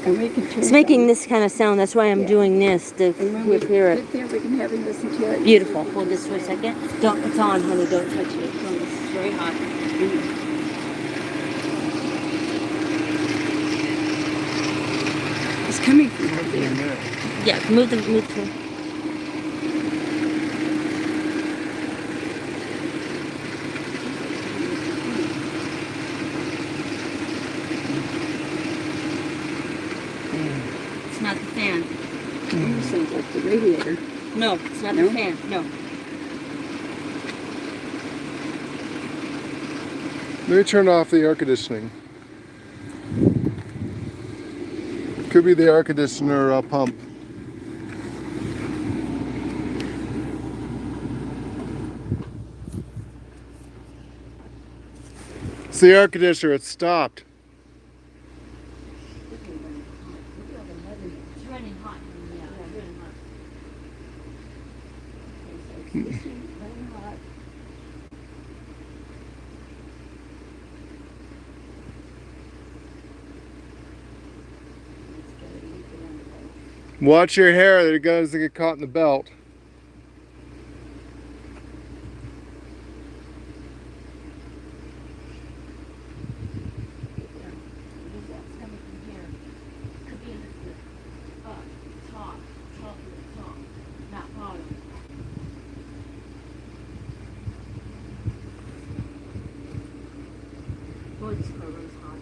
And we can turn It's it making down. this kind of sound. That's why I'm Yeah. doing this to And when we hear it. get there, we can have him listen to it. Beautiful. Hold this for a second. Don't. It's on, honey. Don't touch it. It's on. This is very hot. It's coming from over there. Yeah. Move the. It's not the fan. It sounds like the radiator. No, it's not No? the fan. No. Let me turn off the air conditioning. Could be the air conditioner pump. It's the air conditioner. It's stopped. It's running hot. Yeah, it's running hot. Watch your hair. There it goes to get caught in the belt. That's coming from here. Could be in the top, not bottom. Boy, this car runs hot.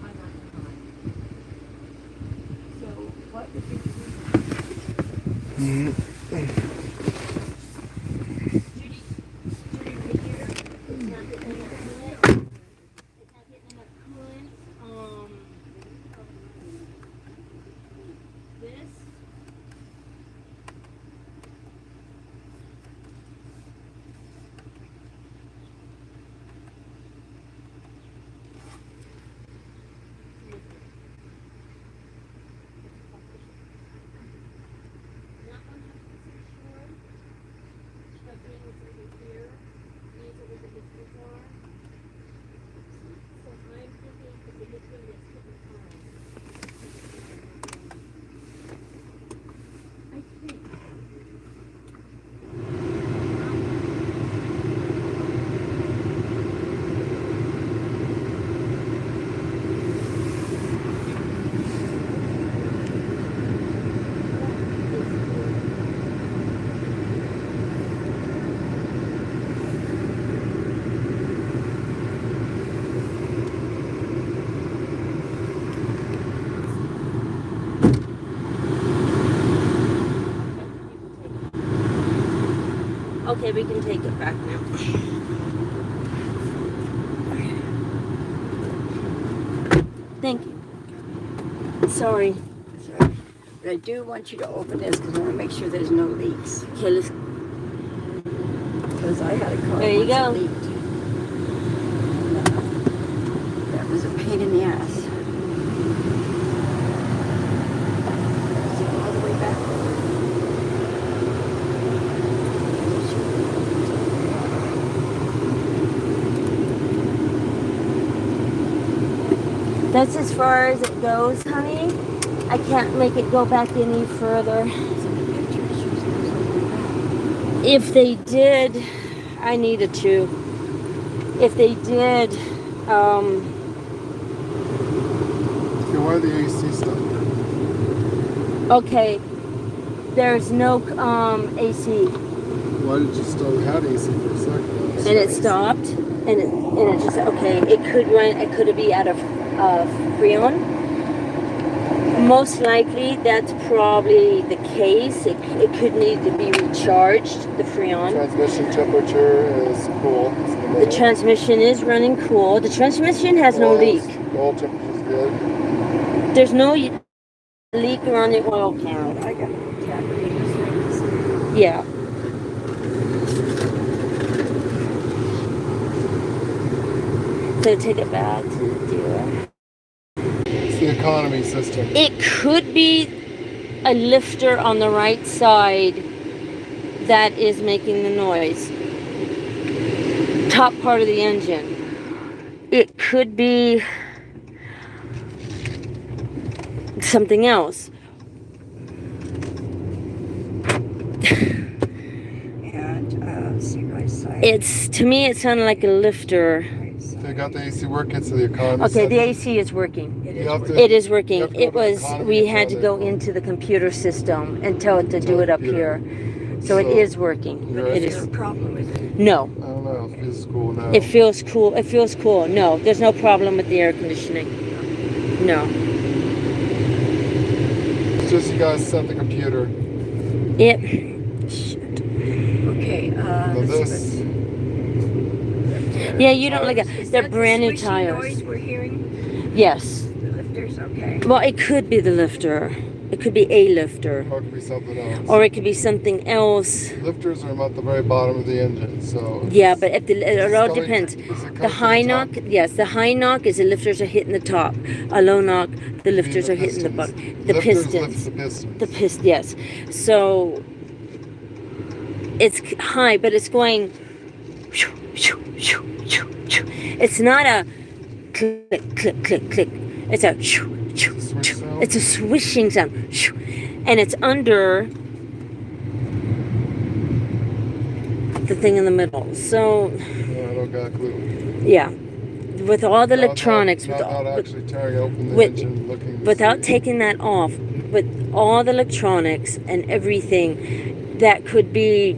I like it hot. So what would you Judy, right here. It's not getting enough coolant. It's not getting enough coolant. This. Not 100% sure, but being it's over here means it was a hit before. So I'm thinking it's a hit that's hitting time. I think. Okay, we can take it back now. Thank you. Sorry. Sorry. But I do want you to open this because I want to make sure there's no leaks. Okay, let's. Because I had a car There you once that go. leaked. And, that was a pain in the ass. So all the way back. That's as far as it goes, honey. I can't make it go back any further. If they did, I needed to. If they did, Okay, why the AC stuff? okay, there's no AC, Why did you still have AC for a second? and it stopped, and it just okay. It could run. It could be out of Freon. Most likely, that's probably the case. It could need to be recharged. The Freon. Transmission temperature is cool. It's in the The middle. transmission is running cool. The transmission has no leak. Oil temperature's good. There's no leak around the oil pan. I got tappers. Yeah. So take it back to the dealer. It's the economy system. It could be a lifter on the right side that is making the noise. Top part of the engine. It could be something else. And see right side. It's, to me, it sounded like a lifter. Right side. They got the AC working, so the economy. Okay, the AC is working. It You is have working. to- It is You working. have to go It to the was, economy we and had to turn go it on. into the computer system and tell it to do it up Computer. here. So it So, is working. you're It Is there is. a problem with it? No, I don't know. It feels cool now. it feels cool. It feels cool. No, there's no problem with the air conditioning. No. It's just you guys set the computer. It, Okay, Now let's see this. yeah, you don't like it. Is They're that brand the new squishy tires. noise we're hearing? Yes. The lifters, okay. Well, it could be the lifter. It could be a lifter. Or it could be something else. Or it could be something else. Lifters are at the very bottom of the engine, so. Yeah, but if it all coming- depends. is it The coming high from knock, top? yes, the high knock is the lifters are hitting the top. A low knock, the lifters are hitting the pistons. bottom. The Lifters lift pistons. the pistons. The pist, yes. So it's high, but it's going. It's not a click, click, click, click. It's a. Switch sound? It's a swishing sound, and it's under the thing in the middle. So Yeah, I don't got a clue. yeah, with all the Not- electronics, not, with all, not actually tearing open the with- engine, looking. to without see. taking that off, with all the electronics and everything, that could be.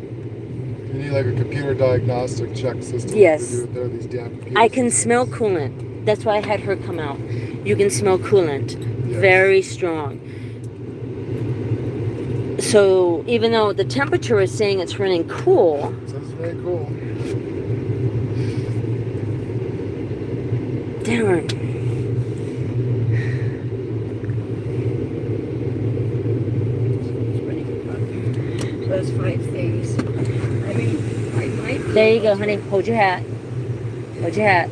You need like a computer diagnostic check system. Yes. To do it there, these damn computers. I can smell coolant. That's why I had her come out. You can smell coolant, Yes. very strong. So even though the temperature is saying it's running cool, So it's very cool. darn. It's running. So that's 5 things. I mean, I might be There you go, able honey. Hold your hat. Hold your hat.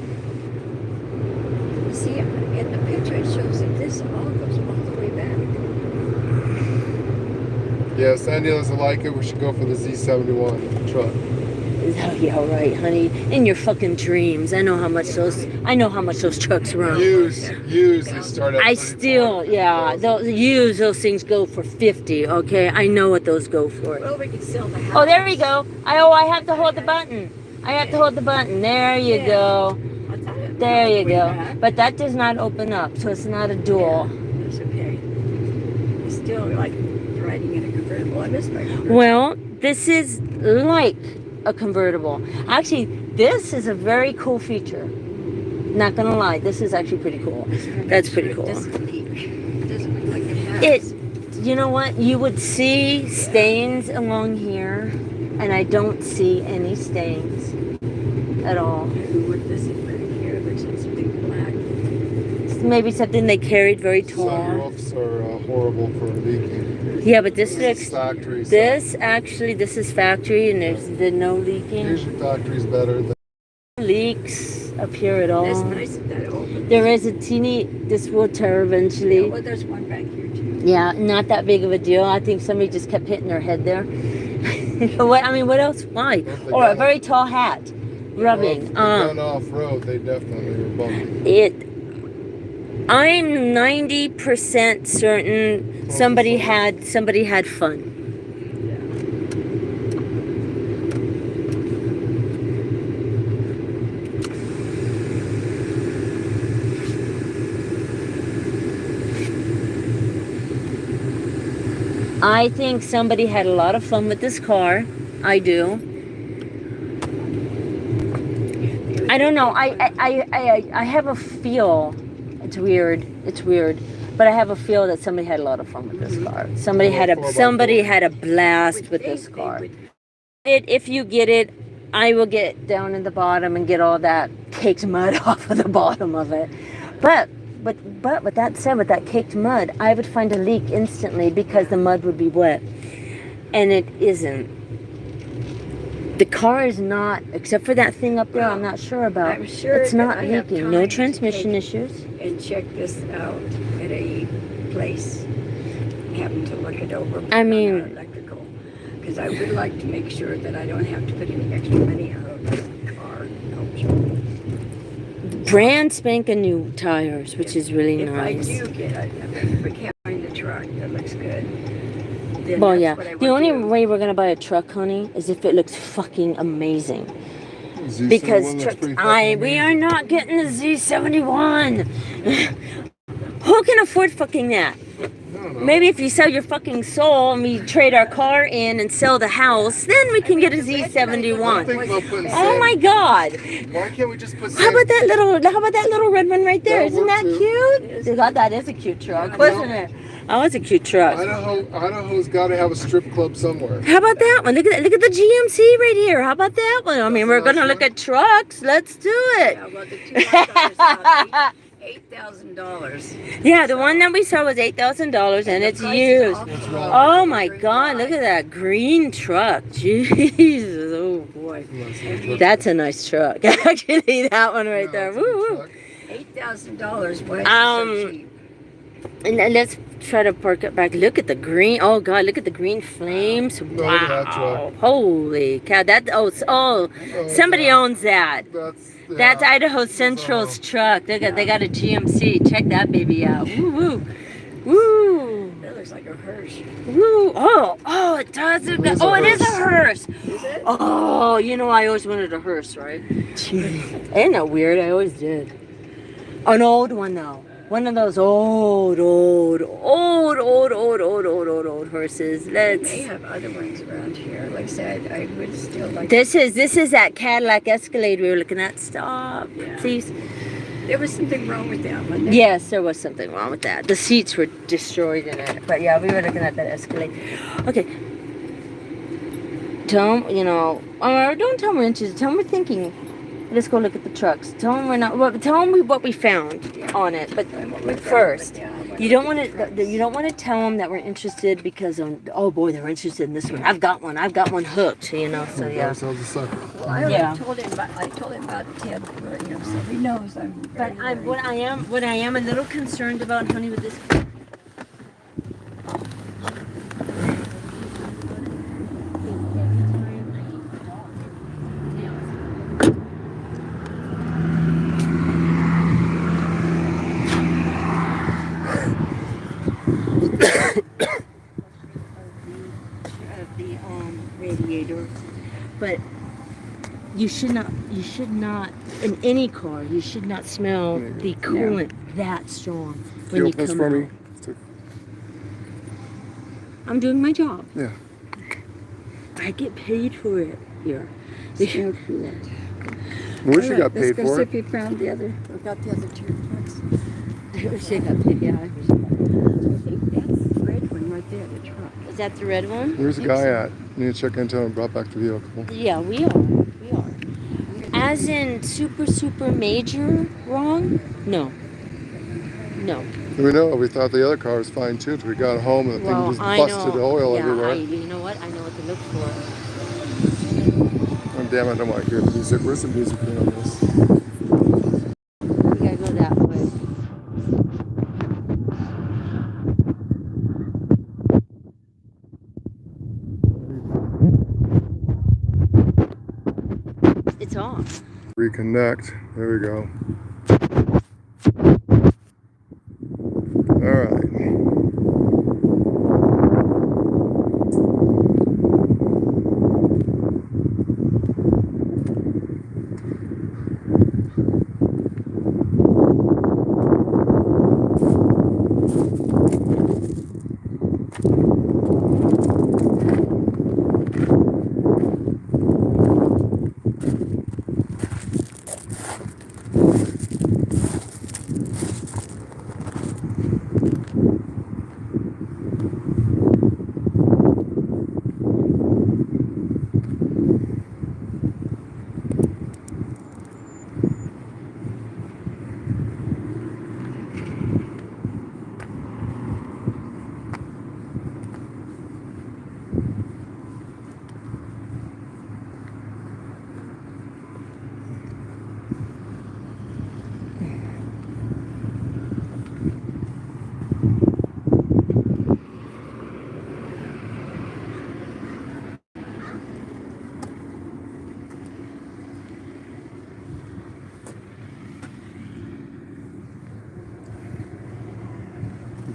to see in the picture it shows that this all goes all the way back. Yeah, Sandy doesn't like it. We should go for the Z71 truck. Oh, yeah, right, honey. In your fucking dreams. I know how much those trucks run. Used, they start at I 34, still, yeah, 50,000. those used, those things go for 50, okay? I know what those go for. Well, we could sell the house. Oh, there we go. I have to hold the button. I have to hold the button. There you Yeah. go. I thought it There you way go. back. But that does not open up, so it's not a dual. That's okay. It's still like riding in a convertible. I miss my convertible. Well, this is like a convertible. Actually, this is a very cool feature. Not gonna lie, this is actually pretty cool. That's pretty cool. It doesn't leak. It doesn't look like it has. It, you know what? You would see stains along here, and I don't see any stains at all. Who would visit right here? There's something black. It's maybe something they carried very tall. Sunroofs are horrible for leaking. Yeah, but this This looks. is factory. so This actually, this is factory, and there's no leaking. Usually factory's better than. Leaks up here at all. That's nice that that opens. There is a teeny. This will tear Yeah, eventually. well, there's one back here too. Yeah, not that big of a deal. I think somebody just kept hitting their head there. What? I mean, what else? Why? Or a very tall hat, rubbing. Going off road, they definitely were bumpy. It. I'm 90% certain somebody had fun. I think somebody had a lot of fun with this car. I do. I don't know. I have a feel. It's weird. It's weird. But I have a feel that somebody had a lot of fun with this car. Somebody had a blast with this car. If you get it, I will get down in the bottom and get all that caked mud off of the bottom of it. But with that said, with that caked mud, I would find a leak instantly because the mud would be wet. And it isn't. The car is not, except for that thing up there I'm not sure about. I'm sure it's not that I have leaking. No time to transmission take- issues. And check this out at a place. Having to look it over. I mean- on electrical. because I would like to make sure that I don't have to put any extra money out of the car. Brand spanking new tires, which is really If nice. I do get it, if we can't find the truck that looks good, then Well, that's yeah. what I The want only to do. way we're gonna buy a truck, honey, is if it looks fucking amazing. Z71 Because looks pretty we fucking are not getting the Z71. Who can afford fucking that? I don't know. Maybe if you sell your fucking soul and we trade our car in and sell the house, then we can get a I'm thinking Z71. about putting Oh my God! Why can't we just put How about that little red one right there? That Isn't that works, cute? God, that is a cute truck, wasn't it? Oh, it's a cute truck. Idaho's got to have a strip club somewhere. How about that one? Look at the GMC right here. How about that one? I mean, we're That's a gonna nice look one. at trucks. Let's do it. Yeah, well, the two I thought was about $8,000. Yeah, the one that we saw was $8,000 and it's used. Oh my God! Look at that green truck. Jesus, oh boy, that's a nice truck. Actually, that one right there. Woo woo. $8,000. Why is it so cheap? And then let's try to park it back. Look at the green. Oh God, look at the green flames. Look at that Wow. truck. Holy cow. That somebody God. owns that. That's yeah. Idaho Central's truck. They got a GMC. Check that baby out. Woo woo. Woo. That looks like a hearse. Woo. Oh, it does. It is a hearse. Is it? Oh, you know I always wanted a hearse, right? Ain't that weird? I always did. An old one though. One of those old horses. They Let's. have other ones around here. Like I said, I would still like. This is that Cadillac Escalade we were looking at. Stop, Yeah. please. There was something wrong with that one. Yes, there was something wrong with that. The seats were destroyed in it. But yeah, we were looking at that Escalade. Okay. Tell them, or don't tell them we're interested. Tell them we're thinking. Let's go look at the trucks. Tell them we're not. Well, tell them what we found on it. But first, you don't want to tell them that we're interested because oh boy, they're interested in this one. I've got one hooked. So yeah. Ourselves a sucker. Well, I already Yeah. told him about Ted, so he knows I'm. But what I am a little concerned about, honey, with this. Of the radiator, but you should not in any car you should not smell the coolant that strong when you come out. I'm doing my job. Yeah. I get paid for it here. Smell coolant. I wish you got paid Let's go for see it. if we found the other. We got the other two trucks. She got paid, yeah. That's the red one right there, the truck. Is that the red one? Where's the guy at? Need to check into him and brought back the vehicle. Yeah, we are. As in super major wrong? No. We know. We thought the other car was fine too until we got home and the thing just busted oil everywhere. You know what? I know what to look for. Oh, damn, I don't want to hear the music. Where's the music on this? We gotta go that way. It's off. Reconnect. There we go. All right.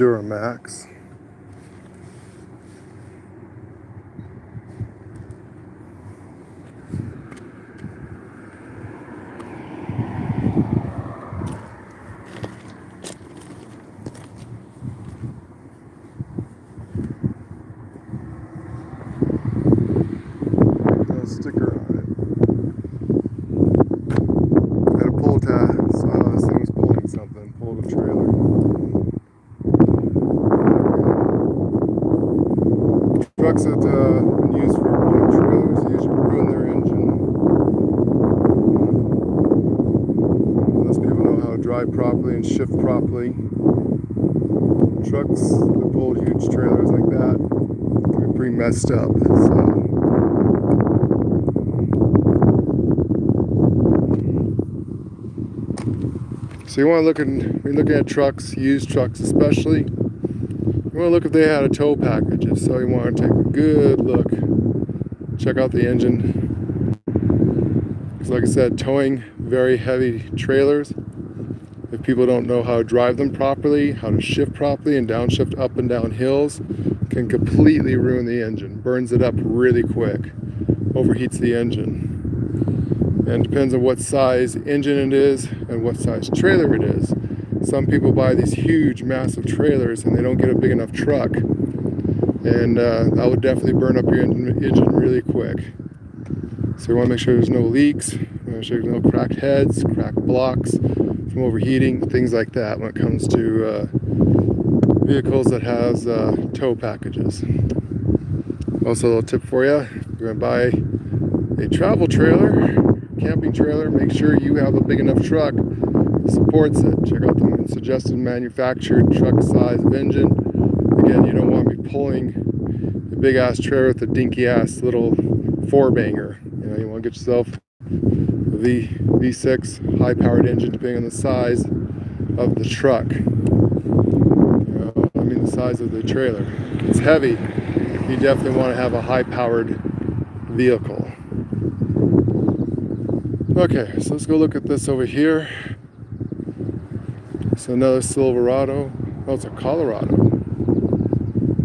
Duramax. No sticker on it. Got a pull tab. Saw this thing was pulling something. Pulled a trailer. Trucks that been used for pulling trailers usually ruin their engine. Unless people know how to drive properly and shift properly. Trucks that pull huge trailers like that can be pretty messed up. So you want to look at, when you're looking at trucks, used trucks especially, you want to look if they had a tow package. If so, you want to take a good look, check out the engine. Because like I said, towing very heavy trailers, if people don't know how to drive them properly, how to shift properly and downshift up and down hills, can completely ruin the engine. Burns it up really quick, overheats the engine. And depends on what size engine it is and what size trailer it is. Some people buy these huge, massive trailers and they don't get a big enough truck. And that would definitely burn up your engine really quick. So you want to make sure there's no leaks, you want to make sure there's no cracked heads, cracked blocks from overheating, things like that when it comes to vehicles that has tow packages. Also, a little tip for you, if you're going to buy a travel trailer, camping trailer, make sure you have a big enough truck that supports it. Check out the suggested manufactured truck size of engine. Again, you don't want to be pulling a big ass trailer with a dinky ass little four banger. You know, you want to get yourself a V6 high powered engine depending on the size of the truck. I mean the size of the trailer. If it's heavy, you definitely want to have a high powered vehicle. Okay, so let's go look at this over here. It's another Silverado. Oh, it's a Colorado.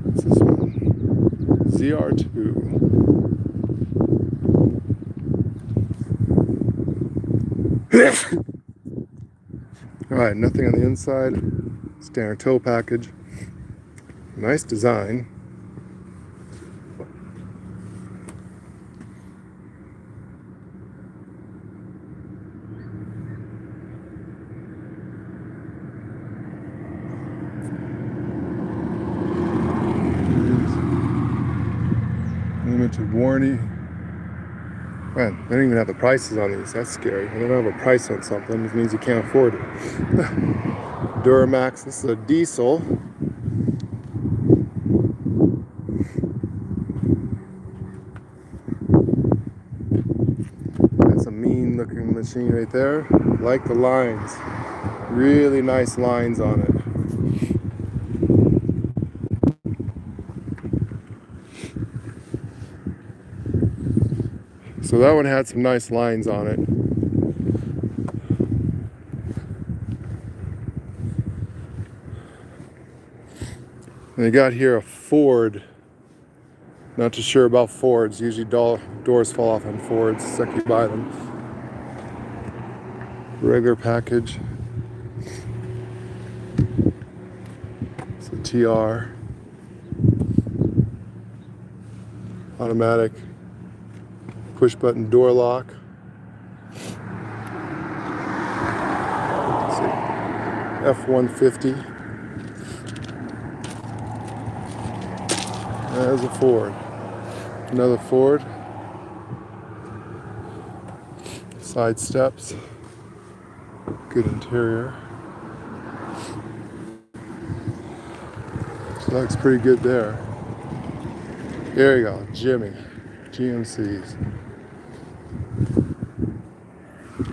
What's this one? ZR2. Alright, nothing on the inside. Standard tow package. Nice design. Limited warranty. Man, they don't even have the prices on these. That's scary. When they don't have a price on something, it means you can't afford it. Duramax, this is a diesel. That's a mean looking machine right there. I like the lines. Really nice lines on it. So that one had some nice lines on it. And they got here a Ford. Not too sure about Fords. Usually doors fall off on Fords the second you buy them. Regular package. It's a TR. Automatic. Push button door lock. Let's see. F-150. There's a Ford. Another Ford. Side steps. Good interior. So that looks pretty good there. There you go, Jimmy. GMC's.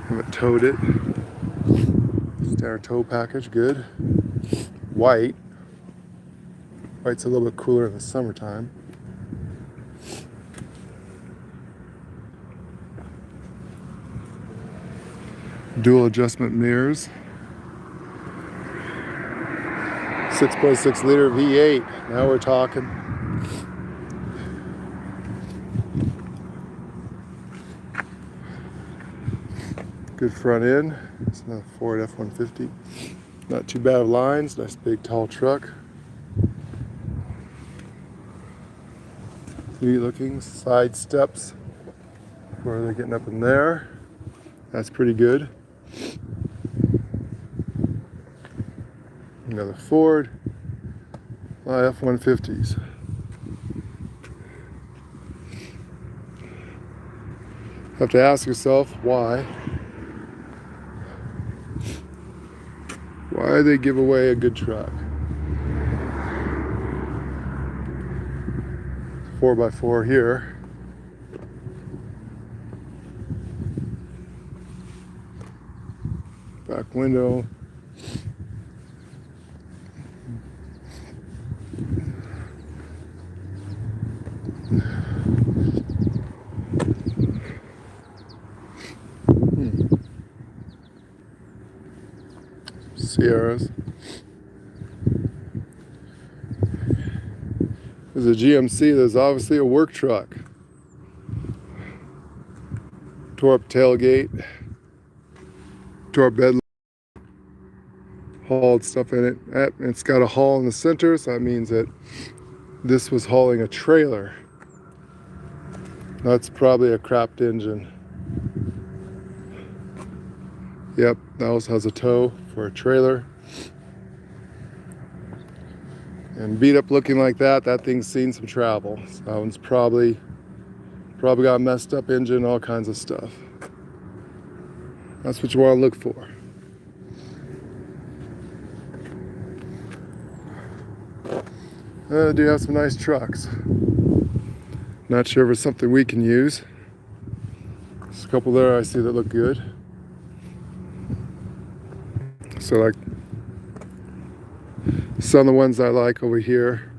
Haven't towed it. Standard tow package, good. White. White's a little bit cooler in the summertime. Dual adjustment mirrors. 6.6 liter V8. Now we're talking. Good front end. It's another Ford F-150. Not too bad of lines. Nice big tall truck. Neat looking side steps where they're getting up in there. That's pretty good. Another Ford. F-150s. Have to ask yourself why. Why they give away a good truck? 4x4 here. Back window. Sierras. There's a GMC. There's obviously a work truck. Tore up tailgate. Tore up bed. Hauled stuff in it. It's got a haul in the center, so that means that this was hauling a trailer. That's probably a crapped engine. Yep, that also has a tow for a trailer. And beat up looking like that, that thing's seen some travel. So that one's probably got a messed up engine, all kinds of stuff. That's what you want to look for. Do have some nice trucks. Not sure if it's something we can use. There's a couple there I see that look good. So like some of the ones I like over here.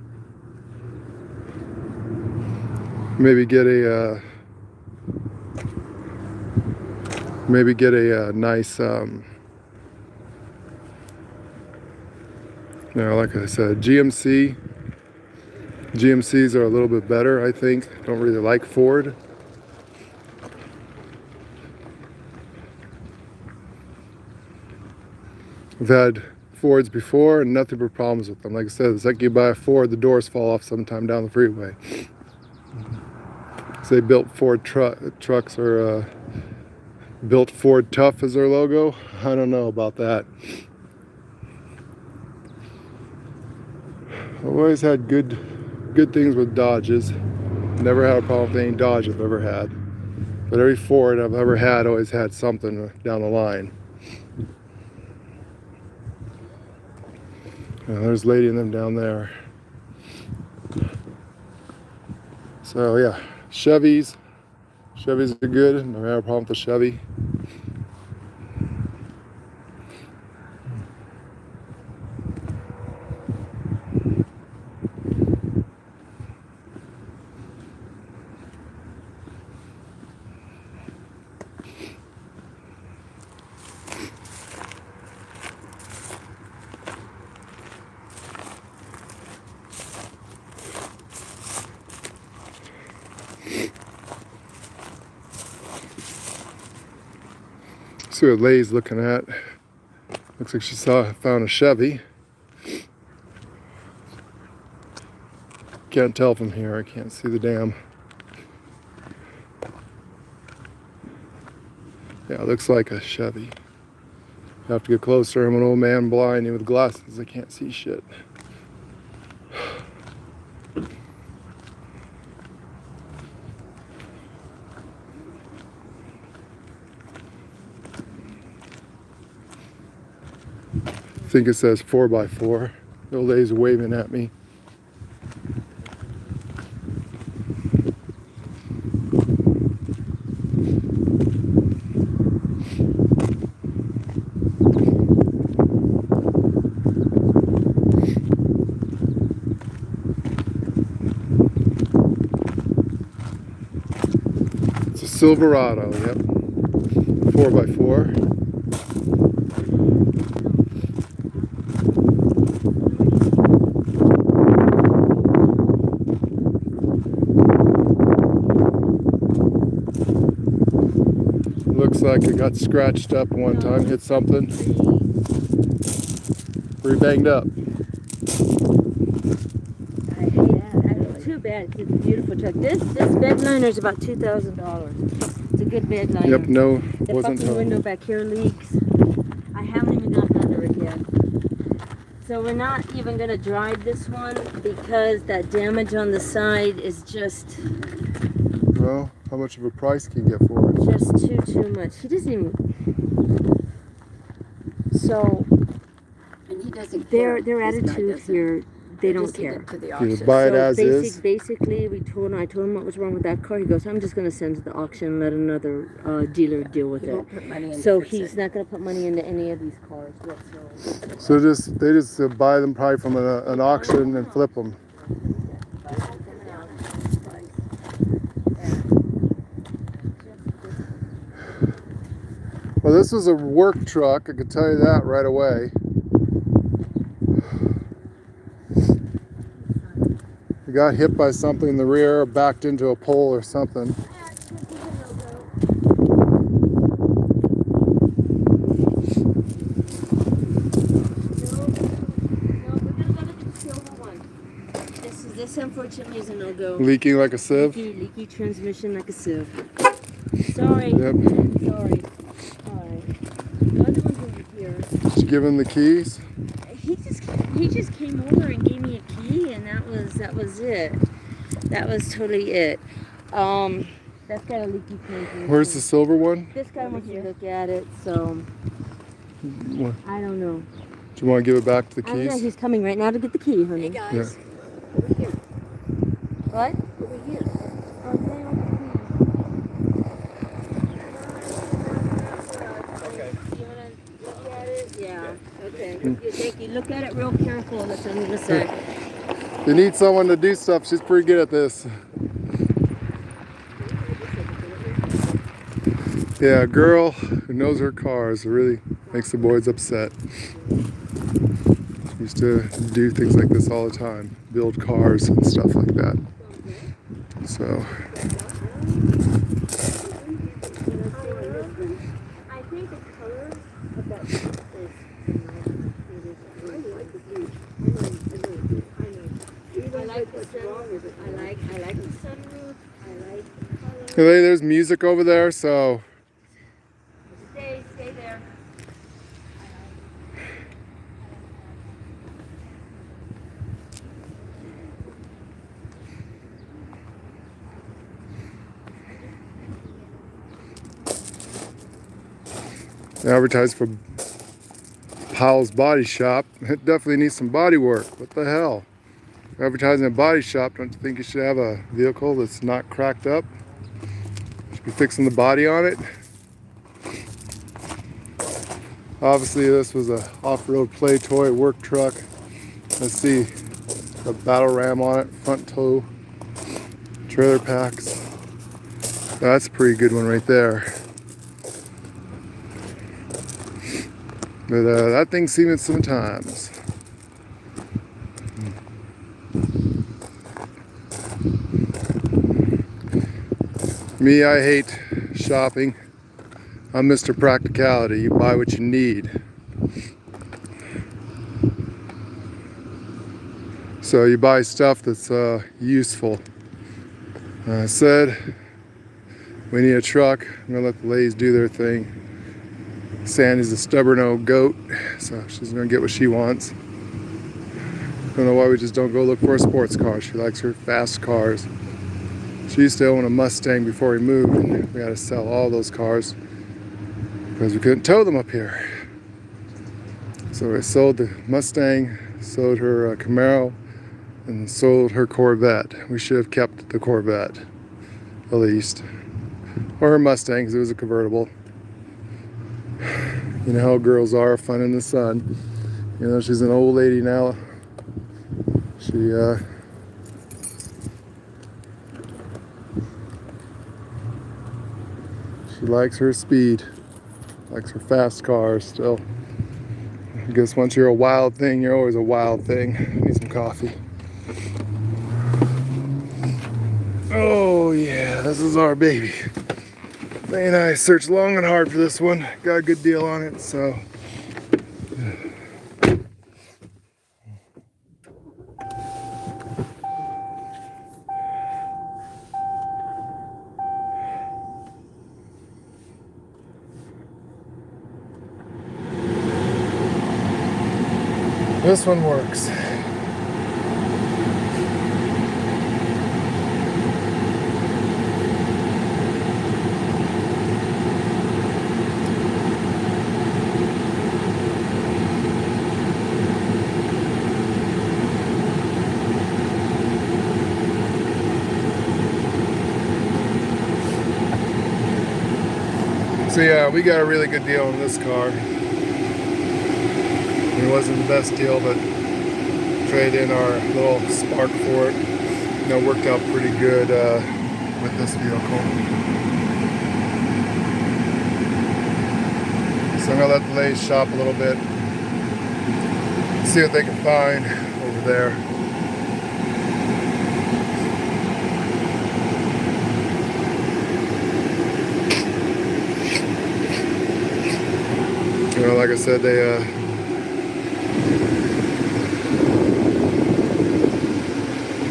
Maybe get a nice like I said, GMC. GMCs are a little bit better, I think. Don't really like Ford. I've had Fords before and nothing but problems with them. Like I said, it's like you buy a Ford, the doors fall off sometime down the freeway. So they built Ford trucks or built Ford Tough as their logo. I don't know about that. I've always had good things with Dodges. Never had a problem with any Dodge I've ever had. But every Ford I've ever had always had something down the line. There's Lady and them down there. So yeah, Chevys are good. Never had a problem with the Chevy. See what Lay's looking at. Looks like she found a Chevy. Can't tell from here. I can't see the damn. Yeah, it looks like a Chevy. I have to get closer. I'm an old man blind with glasses. I can't see shit. I think it says 4x4. The old lady's waving at me. It's a Silverado, yep. 4x4. like it got scratched up one time, hit something. Pretty banged up. Too bad, 'cause it's a beautiful truck. This bed liner is about $2,000. It's a good bed liner. Yep, no, The wasn't fucking window back here leaks. I haven't even gotten under it yet. So we're not even gonna drive this one because that damage on the side is just Well, how much of a price can you get for it? just too much. He doesn't even. So And he doesn't their care. This guy attitude doesn't. here, they don't Just care. get to the You auction. buy it So as is. basically, I told him what was wrong with that car. He goes, I'm just going to send it to the auction and let another dealer deal with He it. won't put money in So to fix he's it. not going to put money into any of these cars whatsoever. So they just buy them probably from an auction and flip them. Well, this was a work truck, I could tell you that right away. It got hit by something in the rear, or backed into a pole or something. This unfortunately is a no-go. Leaking like a sieve. Leaky transmission like a sieve. Sorry. Yep. Sorry. Alright. The other one's over here. Did you give him the keys? He just came over and gave me a key, and that was it. That was totally it. That's got a leaky transmission. Where's the silver one? This guy wants to look at it, so What? I don't know. Do you want to give it back to the I don't know. keys? He's coming right now to get the key, honey. Hey guys, Yeah. over here, What? over here. You wanna look at it? Yeah. Okay. Thank you. Look at it real careful. That's what I'm gonna say. You need someone to do stuff. She's pretty good at this. Yeah, a girl who knows her cars really makes the boys upset. Used to do things like this all the time, build cars and stuff like that. So, I think the color of that is. I like the sunroof. I like the sunroof. I like the color. hey, there's music over there, so Stay there. they advertise for Powell's Body Shop. It definitely needs some body work. What the hell? Advertising a body shop, don't you think you should have a vehicle that's not cracked up? Should be fixing the body on it. Obviously this was a off-road play toy work truck. Let's see, a battle ram on it, front tow, trailer packs. That's a pretty good one right there. But that thing's seen it sometimes. Me, I hate shopping. I'm Mr. Practicality. You buy what you need. So you buy stuff that's useful. I said we need a truck. I'm gonna let the ladies do their thing. Sandy's a stubborn old goat, so she's gonna get what she wants. Don't know why we just don't go look for a sports car. She likes her fast cars. She used to own a Mustang before we moved, and we had to sell all those cars because we couldn't tow them up here. So I sold the Mustang, sold her Camaro, and sold her Corvette. We should have kept the Corvette, at least. Or her Mustang, because it was a convertible. You know how girls are, fun in the sun. You know, she's an old lady now. She likes her speed, likes her fast cars still. I guess once you're a wild thing, you're always a wild thing. Need some coffee. Oh yeah, this is our baby. May and I searched long and hard for this one. Got a good deal on it, so. This one works. So yeah, we got a really good deal on this car. It wasn't the best deal, but trade in our little Spark for it. You know, worked out pretty good with this vehicle. So I'm gonna let the ladies shop a little bit, see what they can find over there. You know, like I said, they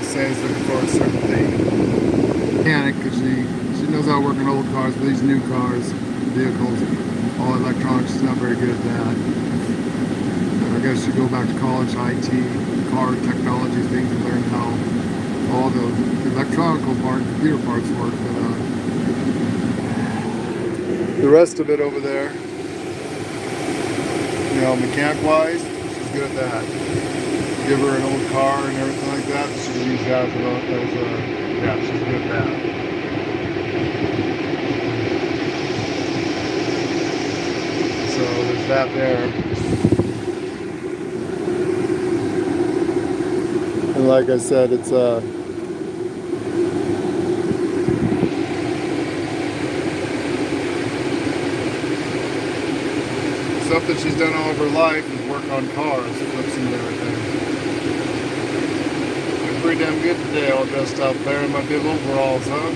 saying he's looking for a certain thing. Mechanic, because she knows how to work on old cars, but these new cars, vehicles, all electronics, she's not very good at that. I guess she go back to college, IT, car technology things, and learn how all the electronical part, computer parts work. But the rest of it over there, you know, mechanic-wise, she's good at that. Give her an old car and everything like that, she can use that as yeah, she's good at that. So there's that there. And like I said, it's something she's done all of her life is work on cars, flips and everything. I'm pretty damn good today, all dressed up there in my big overalls, huh?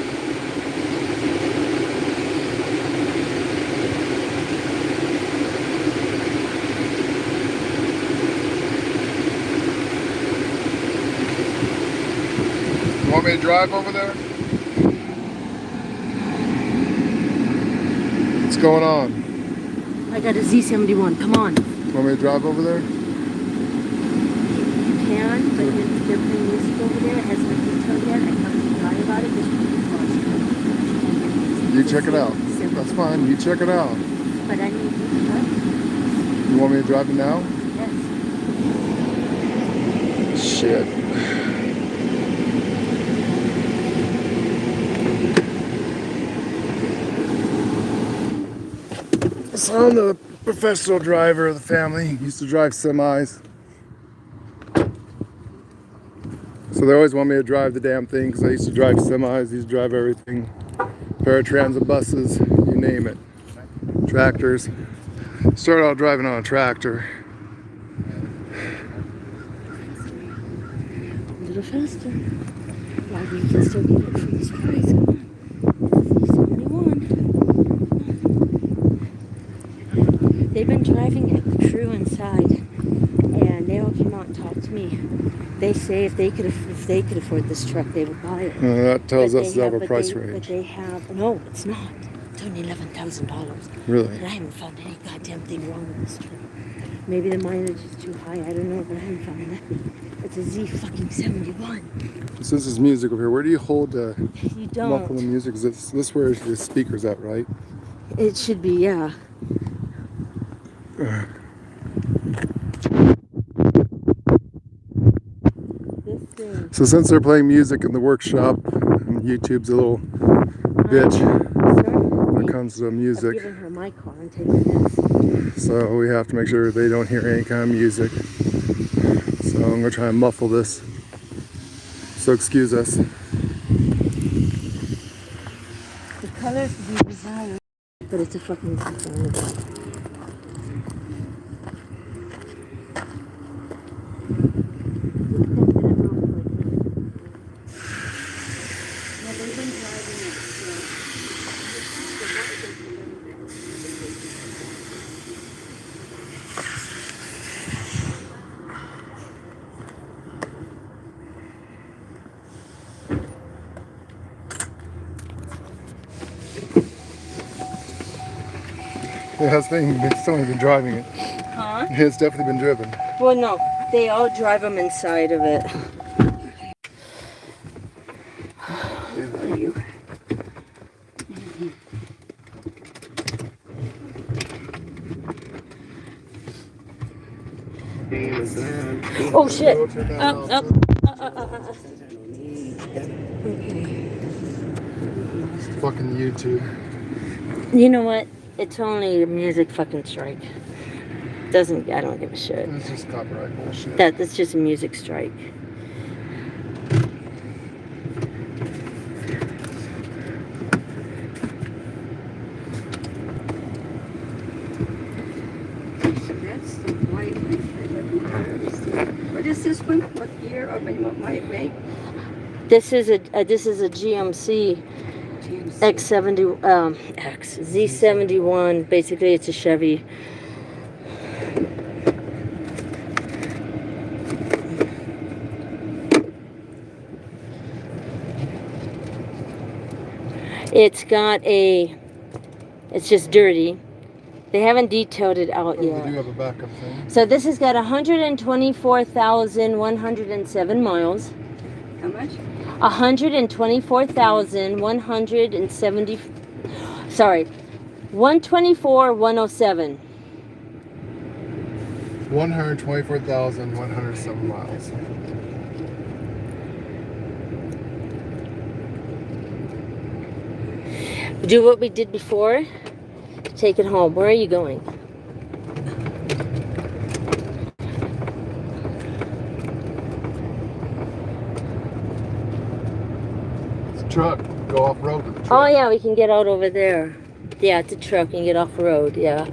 You want me to drive over there? What's going on? I got a Z71. Come on. Want me to drive over there? You can, but if they're playing music over there, it has no detail yet. I can't lie about it because You check it out. That's fine. You check it out. But I need you to drive. You want me to drive it now? Yes. Shit. So I'm the professional driver of the family. Used to drive semis. So they always want me to drive the damn thing because I used to drive semis, used to drive everything. Paratransit buses, you name it. Tractors. Started out driving on a tractor. A little faster. Why we can still get it for this price. Come on. Z71. They've been driving it, the crew inside, and they all came out and talked to me. They say if they could afford this truck, they would buy it. That tells But us they it's have- our price But range. they have, no, it's not. It's only $11,000. Really? And I haven't found any goddamn thing wrong with this truck. Maybe the mileage is too high. I don't know, but I haven't found that. It's a Z71. Since there's music over here, where do you hold You muffle the don't. music? Is this where the speaker's at, right? It should be, yeah. This thing. So since they're playing music in the workshop, and YouTube's a little bitch when it comes to I've music, given her my car and taken this. so we have to make sure they don't hear any kind of music. So I'm gonna try and muffle this. So excuse us. The colors to be desired, but it's a fucking Z71. Yeah, it's only been driving it. Huh? It's definitely been driven. Well, no. They all drive them inside of it. Where are you? Oh, shit. Go turn that Up, off. up. It's fucking YouTube. You know what? It's only a music fucking strike. I don't give a shit. It's just copyright bullshit. That's just a music strike. That's the white one. What is this one? What year? I mean, what might make? This is a GMC GMC. Z71. Basically, it's a Chevy. It's just dirty. They haven't detailed it out Oh, they do yet. have a backup thing. So this has got 124,107 miles. How much? 124,170. Sorry, 124,107. 124,107 miles. Do what we did before. Take it home. Where are you going? It's a truck. Go off road with the truck. Oh yeah, we can get out over there. Yeah, it's a truck and get off the road. Yeah.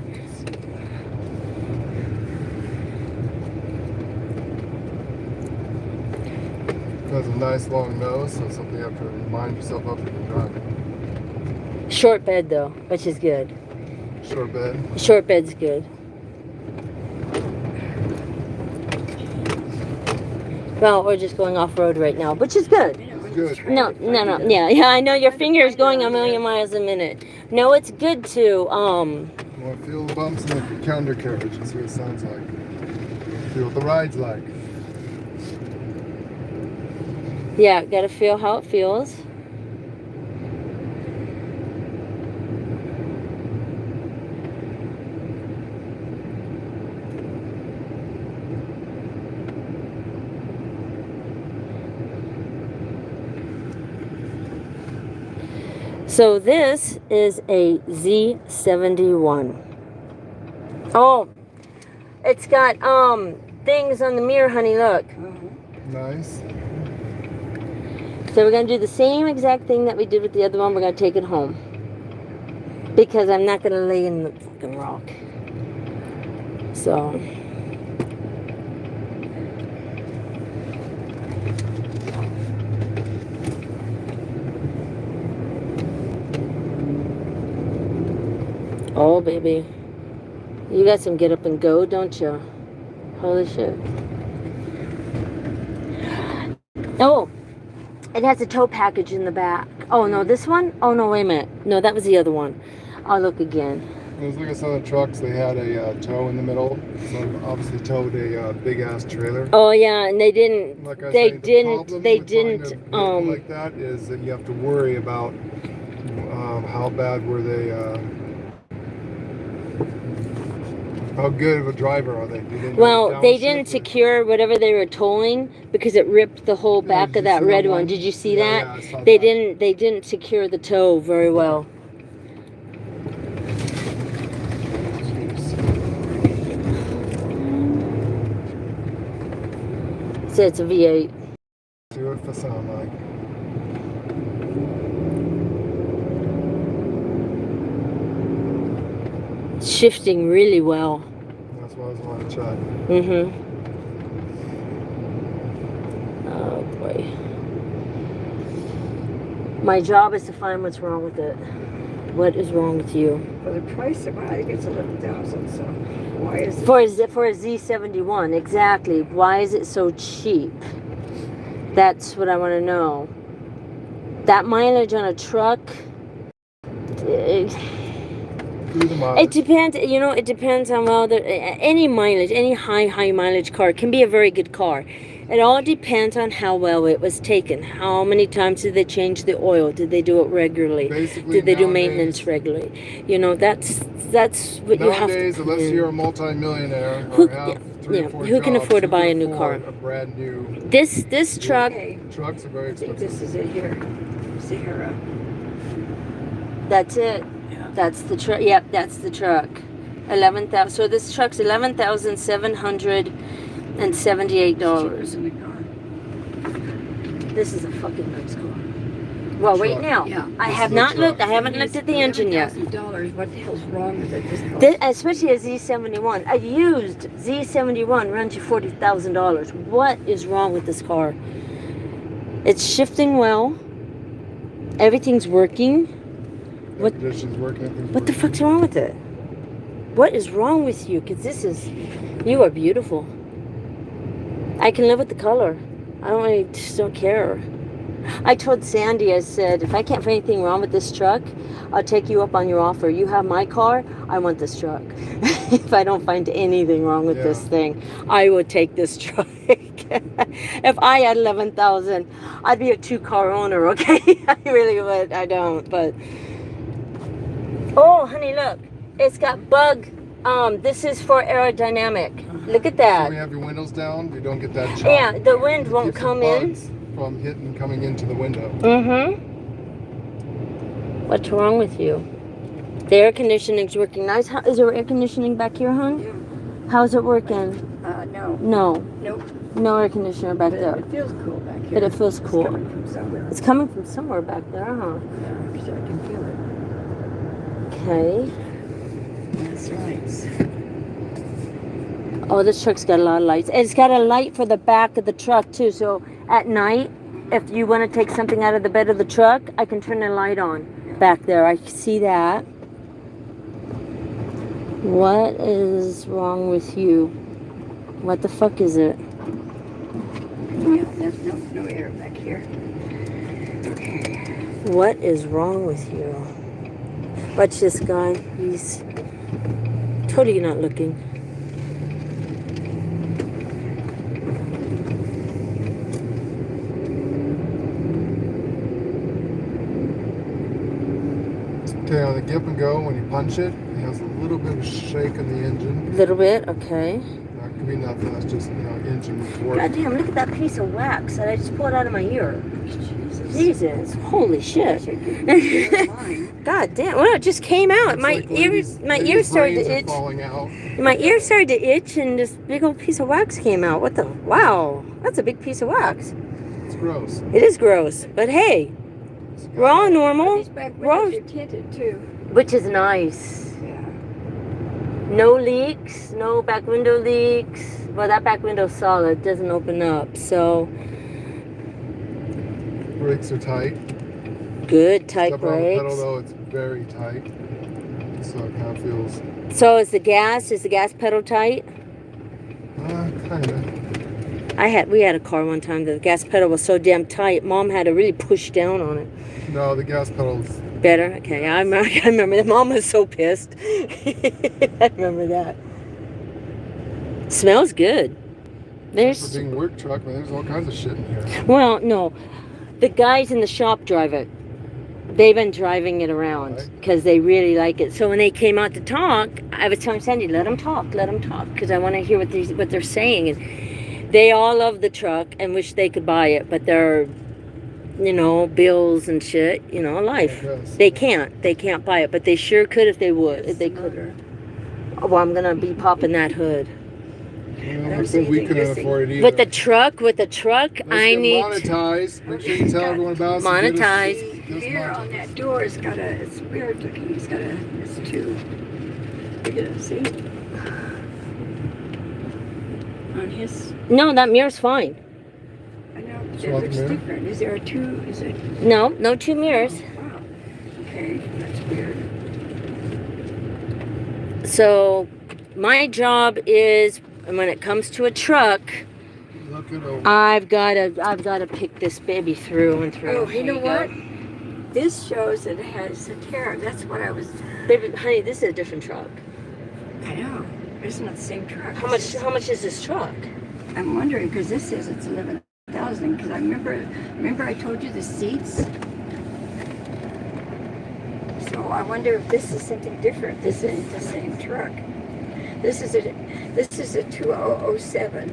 It has a nice long nose, so it's something you have to remind yourself of when you're driving. Short bed though, which is good. Short bed. Short bed's good. Well, we're just going off road right now, which is good. Good. No. Yeah, I know your finger is going a million miles a minute. No, it's good to You want to feel the bumps in the undercarriage and see what it sounds like. Feel what the ride's like. yeah, gotta feel how it feels. So this is a Z71. Oh, it's got things on the mirror, honey, look. Nice. So we're going to do the same exact thing that we did with the other one. We're going to take it home. Because I'm not going to lay in the fucking rock. So. Oh, baby. You got some get up and go, don't you? Holy shit. Oh, it has a tow package in the back. Oh, no, this one? Oh, no, wait a minute. No, that was the other one. I'll look again. It was like I saw the trucks, they had a tow in the middle. So obviously towed a big ass trailer. Oh, yeah, and they didn't, Like I they say, didn't, the they problem with didn't, finding a vehicle like that is that you have to worry about how bad were they, how good of a driver are they? well, they didn't secure whatever they were towing because it ripped the whole back did of you that see red that one. one? Did you see Yeah, that? yeah, I saw They that. didn't secure the tow very well. So it's a V8. See what it sound like. Shifting really well. That's why I was wanting to check. Mm-hmm. Oh boy. My job is to find what's wrong with it. What is wrong with you? For the price of it, I think it's 11,000. So why is it? For a Z71, exactly. Why is it so cheap? That's what I want to know. That mileage on a truck. Do the It mileage. depends, you know, it depends on any mileage, any high mileage car can be a very good car. It all depends on how well it was taken. How many times did they change the oil? Did they do it regularly? Basically, Did they do nowadays- maintenance regularly? You know, that's what you have to Nowadays, put unless in. you're a multi-millionaire Who- or have three yeah, or four who can jobs, afford to who buy can a new car? afford a brand new This truck, Okay, trucks are very I think expensive. this is it here. Sahara. that's it. Yeah. That's the truck. Yep, that's the truck. 11,000. So this truck's $11,778. In the car. This is a fucking nice car. Well, wait Truck. now. Yeah. I This have is a not truck. looked. I haven't looked at the engine yet. $11,000. What the hell's wrong with it? Especially a Z71. A used Z71 runs you $40,000. What is wrong with this car? It's shifting well. Everything's working. Air What- conditioning's working. everything's What the working. fuck's wrong with it? What is wrong with you? Because you are beautiful. I can live with the color. I just don't care. I told Sandy, I said, if I can't find anything wrong with this truck, I'll take you up on your offer. You have my car, I want this truck. If I don't find anything wrong with this Yeah. thing, I would take this truck. If I had 11,000, I'd be a 2-car owner, okay? I really would. I don't, but... Oh, honey, look. It's got bug. This is for aerodynamic. Look at So that. you have your windows down, you don't get that chop. Yeah, the wind It won't keeps the come in. bugs from coming into the window. Mm-hmm. What's wrong with you? The air conditioning's working nice. Is there air conditioning back here, hon? Yeah. How's it working? No. No. Nope. No air conditioner back But there. it feels cool back here. But it feels cool. It's coming from somewhere. It's coming from somewhere back there, huh? Yeah, so I can feel it. Okay. That's lights. Oh, this truck's got a lot of lights. It's got a light for the back of the truck, too. So at night, if you want to take something out of the bed of the truck, I can turn the light on back there. I can see that. What is wrong with you? What the fuck is it? Yeah, there's no air back here. What is wrong with you? Watch this guy. He's totally not looking. Okay, on the Gip and Go, when you punch it, it has a little bit of shake in the engine. A little bit, okay. That could be nothing, that's just, engine God work. damn, look at that piece of wax that I just pulled out of my ear. Jesus. Jesus, holy shit. Mine. God damn, well, it just came out. It's My like ear ladies' started brains to are itch. falling out. My ear started to itch and this big old piece of wax came out. What the? Wow, that's a big piece of wax. It's gross. It is gross, but hey, It's we're all But normal, these back We're all- windows are tinted too. which is nice. Yeah. No leaks, no back window leaks. Well, that back window's solid, doesn't open up. So Brakes are tight. good, tight Except on the pedal brakes. though, it's very tight. So it kind of feels, So is the gas pedal tight? kind of. We had a car one time that the gas pedal was so damn tight. Mom had to really push down on it. No, the gas pedal's Better? Okay, I remember that. Mom was so pissed. I remember that. Smells good. for There's, being a work truck, man, there's all kinds of shit in here. well, no. The guys in the shop drive it. They've been driving it around Right. because they really like it. So when they came out to talk, I was telling Sandy, let them talk, because I want to hear what they're saying. And they all love the truck and wish they could buy it, but they're, bills and shit, life. Yes. They can't buy it, but they sure could if they would, if they could. Well, I'm gonna be popping that hood. Well, That's so we anything couldn't missing. afford it either. With the truck, Let's I get need. monetized. Make sure you tell everyone about us. and get us- Monetize. get us The mirror on monetized. that door has got it's weird looking. It's two. Look at it, see? On his, No, that mirror's fine. I know, but So it on the looks mirror? different. Is there is it? No 2 mirrors. Wow. Okay, that's weird. So, my job is, when it comes to a truck, Look it over. I've gotta pick this baby through and through. Oh, Here you know go. what? This shows that it has a tear. That's what I was Baby, honey, this is a different truck. I know. It's not the same truck. How much is this truck? I'm wondering because this says it's 11,000. Because I remember I told you the seats. So I wonder if this is something different. This ain't the same truck. This is a 2007.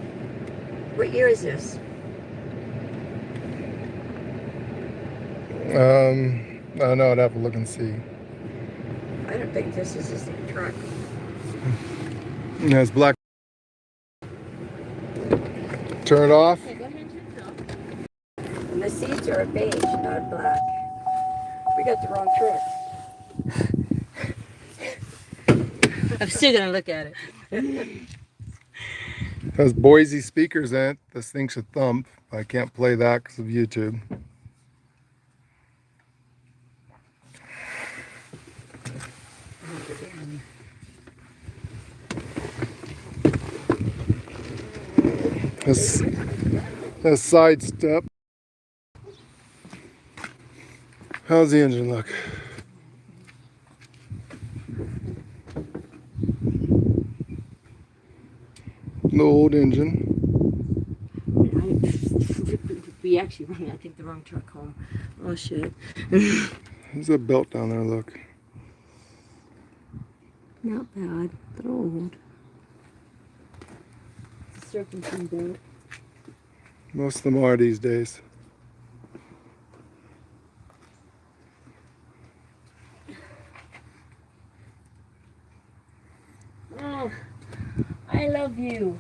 What year is this? I don't know. I'd have to look and see. I don't think this is the same truck. Yeah, it's black. Turn it off. Okay, go ahead and turn it off. And the seats are beige, not black. We got the wrong truck. I'm still gonna look at it. It has Boise speakers in it. This thing should thump. I can't play that because of YouTube. This side step. How's the engine look? The old engine. We actually run, I think, the wrong truck home. Oh shit. There's a belt down there, look. Not bad, but old. Serpentine belt. Most of them are these days. Oh, I love you.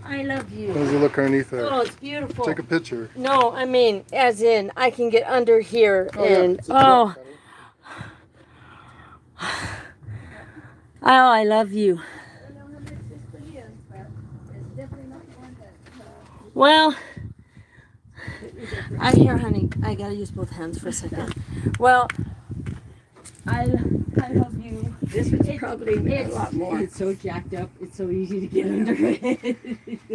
I love you. How's it look underneath there? Oh, it's beautiful. Take a picture. No, I mean, as in, I can get under here Oh, yeah, and it's a truck, honey. oh, I love you. Well, I hear, honey. I gotta use both hands for a second. Well, I love you. This was probably a lot more. It's so jacked up. It's so easy to get under it.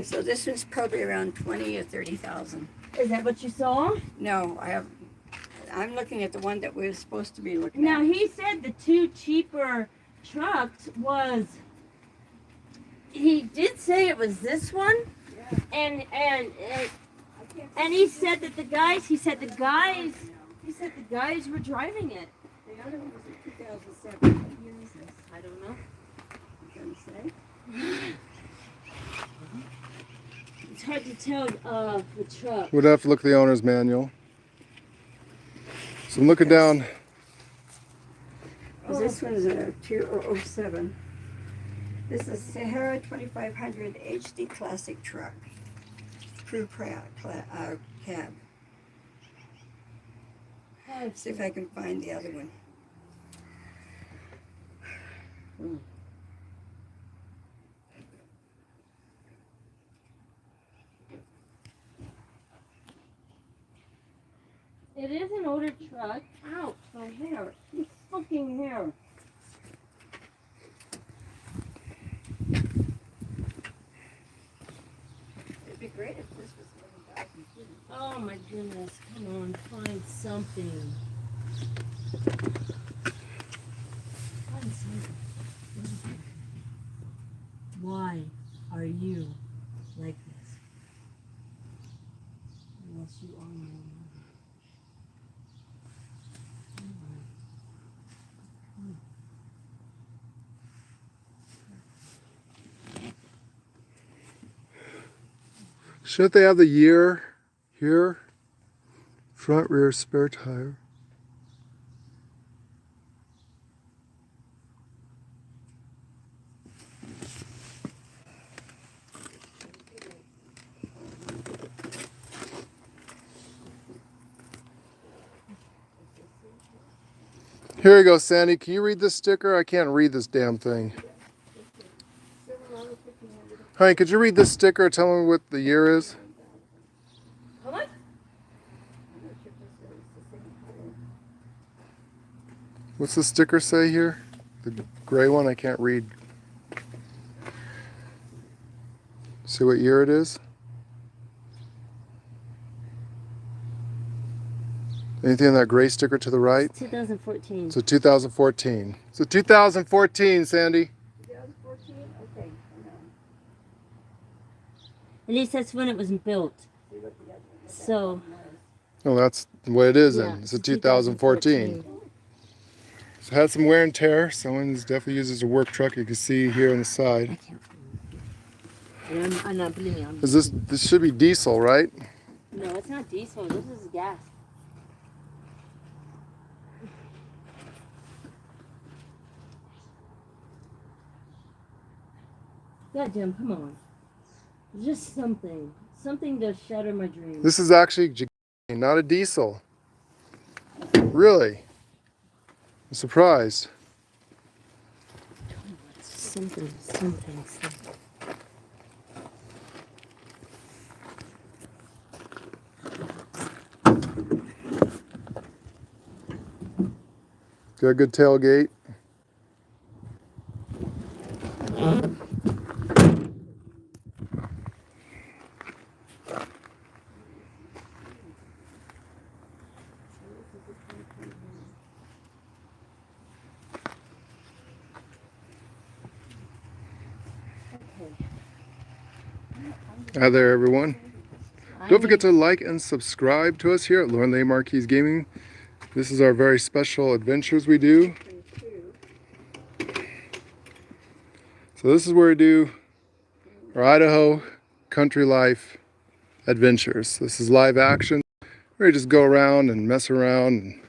So this was probably around 20 or 30,000. Is that what you saw? No, I'm looking at the one that we're supposed to be looking Now at. he said the two cheaper trucks was. He did say it was this one, and he said that the guys were driving it. The other one was in 2007. What year is this? I don't know. You gonna say? It's hard to tell the truck. We'd have to look at the owner's manual. So I'm looking down. This one's a 2007. This is Sahara 2500 HD Classic Truck. Crew cab. Let's see if I can find the other one. It is an older truck. Ouch, my hair. My fucking hair. It'd be great if this was 11,000 too. Oh my goodness. Come on, find something. Find something. Why are you like this? Unless you are my mother. Shouldn't they have the year here? Front rear spare tire. Here you go, Sandy. Can you read this sticker? I can't read this damn thing. Honey, could you read this sticker? Tell me what the year is. How much? What's the sticker say here? The gray one I can't read. See what year it is? Anything on that gray sticker to the right? 2014. So 2014. So 2014, Sandy. 2014? Okay. At least that's when it was built. So. Oh, that's the way it is Yeah, then. It's a 2014. So it had some wear and tear. Someone's definitely used it as a work truck. You can see here on the side. I'm not believing me. Is this should be diesel, right? No, it's not diesel. This is gas. God damn, come on. Just something. Something to shatter my dreams. This is actually not a diesel. Really? I'm surprised. Something. Got a good tailgate. Hi there, everyone. Don't forget to like and subscribe to us here at Lauren Lee Marquis Gaming. This is our very special adventures we do. So this is where we do our Idaho country life adventures. This is live action, where you just go around and mess around and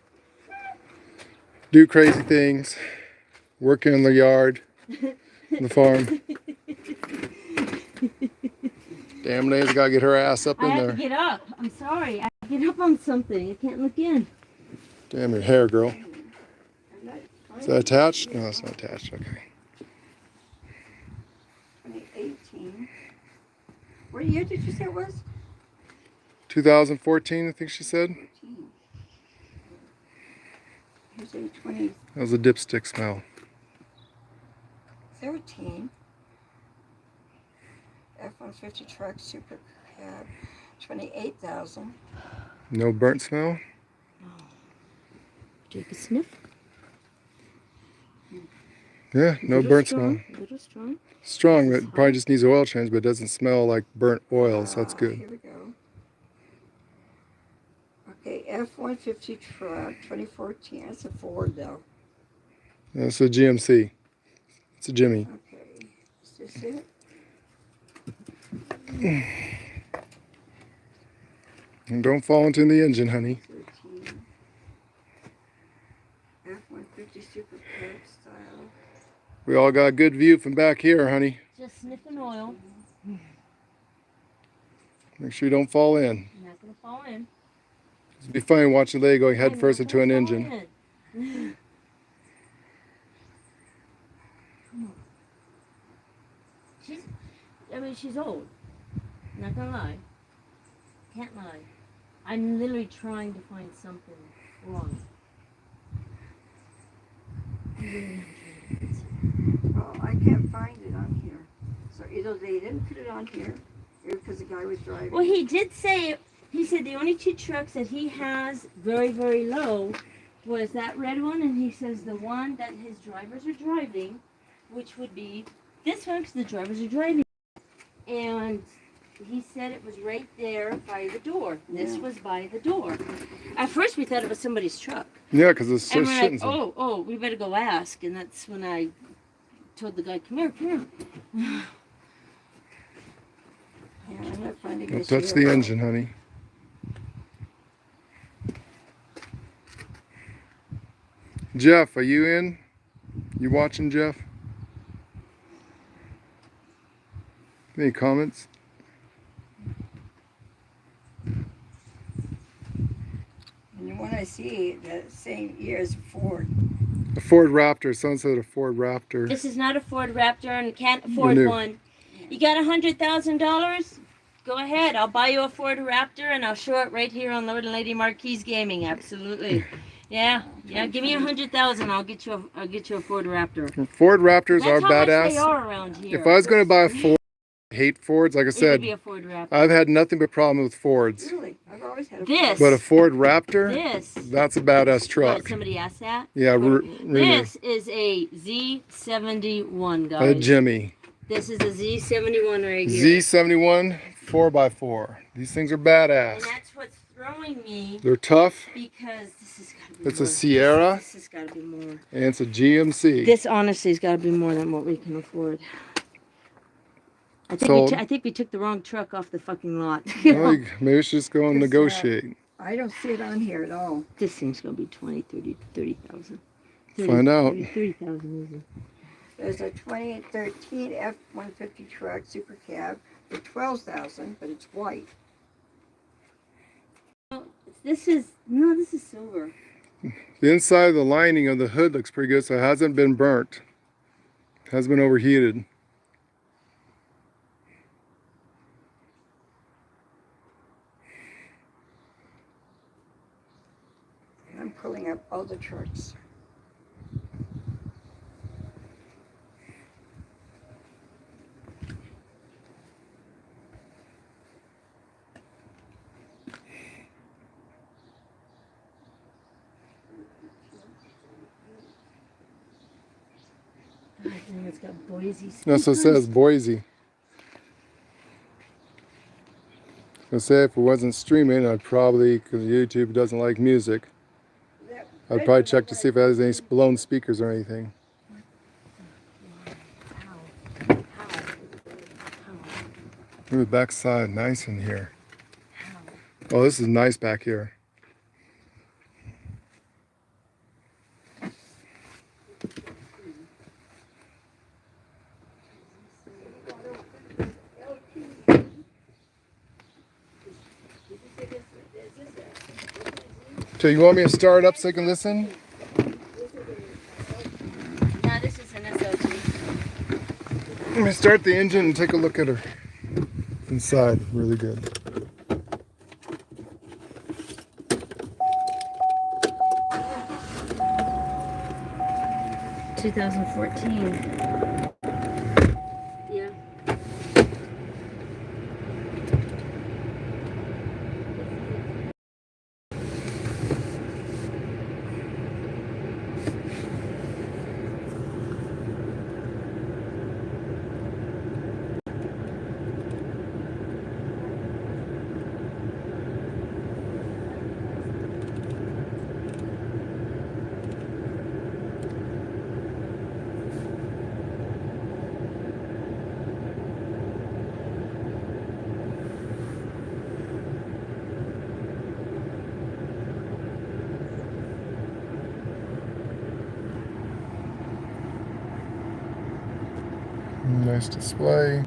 do crazy things, working in the yard, on the farm. Damn, Nate's gotta get her ass up in I have there. to get up. I'm sorry. I have to get up on something. I can't look in. Damn your hair, girl. Is that attached? No, it's not attached. Okay. 2018. What year did you say it was? 2014, I think she said. Here's a 2013. That was a dipstick smell. F-150 truck, super cab, 28,000. No burnt smell? Take a sniff. Yeah, no burnt smell. A little strong. Strong, but probably just needs an oil change, but it doesn't smell like burnt oil, so that's good. Here we go. Okay, F-150 truck, 2014. That's a Ford, though. That's a GMC. It's a Jimmy. Okay, is this it? And don't fall into the engine, honey. 13. F-150 super cab style. We all got a good view from back here, honey. Just sniffing oil. Make sure you don't fall in. I'm not gonna fall in. It'd be funny watching a lady going head I'm first not into an gonna fall engine. in. Come on. She's old. Not gonna lie. Can't lie. I'm literally trying to find something wrong. Well, I can't find it on here. So either they didn't put it on here, or because the guy was driving. Well, he did say, he said the only two trucks that he has very, very low was that red one, and he says the one that his drivers are driving, which would be this one, because the drivers are driving. And he said it was right there by the door. This was by the door. At first, we thought it was somebody's truck. Yeah, because it's so And we're shitting. like, oh, we better go ask. And that's when I told the guy, come here. Yeah, I'm not finding Don't this touch here. the engine, honey. Jeff, are you in? You watching, Jeff? Any comments? And the one I see, that same year is Ford. A Ford Raptor. Someone said a Ford Raptor. This is not a Ford Raptor and can't afford new. one. You got $100,000? Go ahead. I'll buy you a Ford Raptor and I'll show it right here on Lord and Lady Marquis Gaming. Absolutely. Yeah. Give me $100,000. I'll get you a Ford Raptor. Ford Raptors are That's how much they badass. are around here. If I was going to buy a Ford, hate Fords. Like I It could said, be a Ford Raptor. I've had nothing but problem with Fords. Really? I've always had a This. But a Ford Raptor, This. that's a badass truck. What, somebody asked that? Yeah, really. This is a Z71, A guys. Jimmy. This is a Z71 right here. Z71 4x4. These things are badass. And that's what's throwing me. They're tough. Because this has got to be It's more. a Sierra. This has got to be more. And it's a GMC. This honestly has got to be more than what we can afford. I think we took the wrong truck off the fucking lot. Well, maybe we should just go and It's, negotiate. I don't see it on here at all. This thing's going to be 20, 30,000. Find out. 30,000 easy. There's a 2013 F-150 truck, Super Cab, for $12,000, but it's white. This is silver. The inside of the lining of the hood looks pretty good, so it hasn't been burnt. It hasn't been overheated. And I'm pulling up all the trucks. I think it's got Boise. That's what it says, Boise. I say if it wasn't streaming, I'd probably, because YouTube doesn't like music, I'd probably check to see if it has any blown speakers or anything. Look at the back side, nice in here. Oh, this is nice back here. So you want me to start it up so I can listen? No, this is an SLT. Let me start the engine and take a look at her inside. Really good. – 2014. Yeah. Nice display.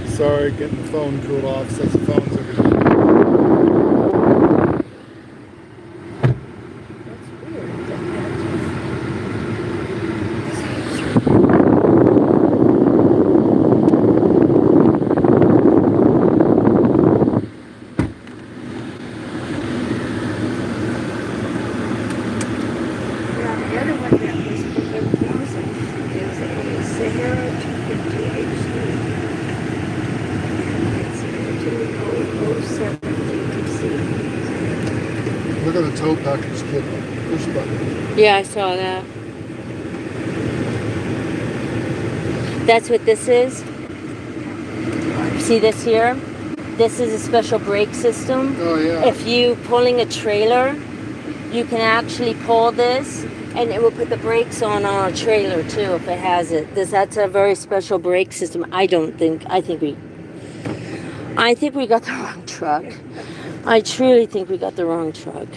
Sorry, getting the phone cooled off since the phone's over here. Now, the other one that was for $11,000 is a Sahara 250 HD. It's a 2007 GTC. Look at the tow package kit. Push button. Yeah, I saw that. That's what this is. See this here? This is a special brake system. Oh yeah. If you pulling a trailer, you can actually pull this and it will put the brakes on a trailer too if it has it. That's a very special brake system. I think we got the wrong trailer. truck. I truly think we got the wrong truck.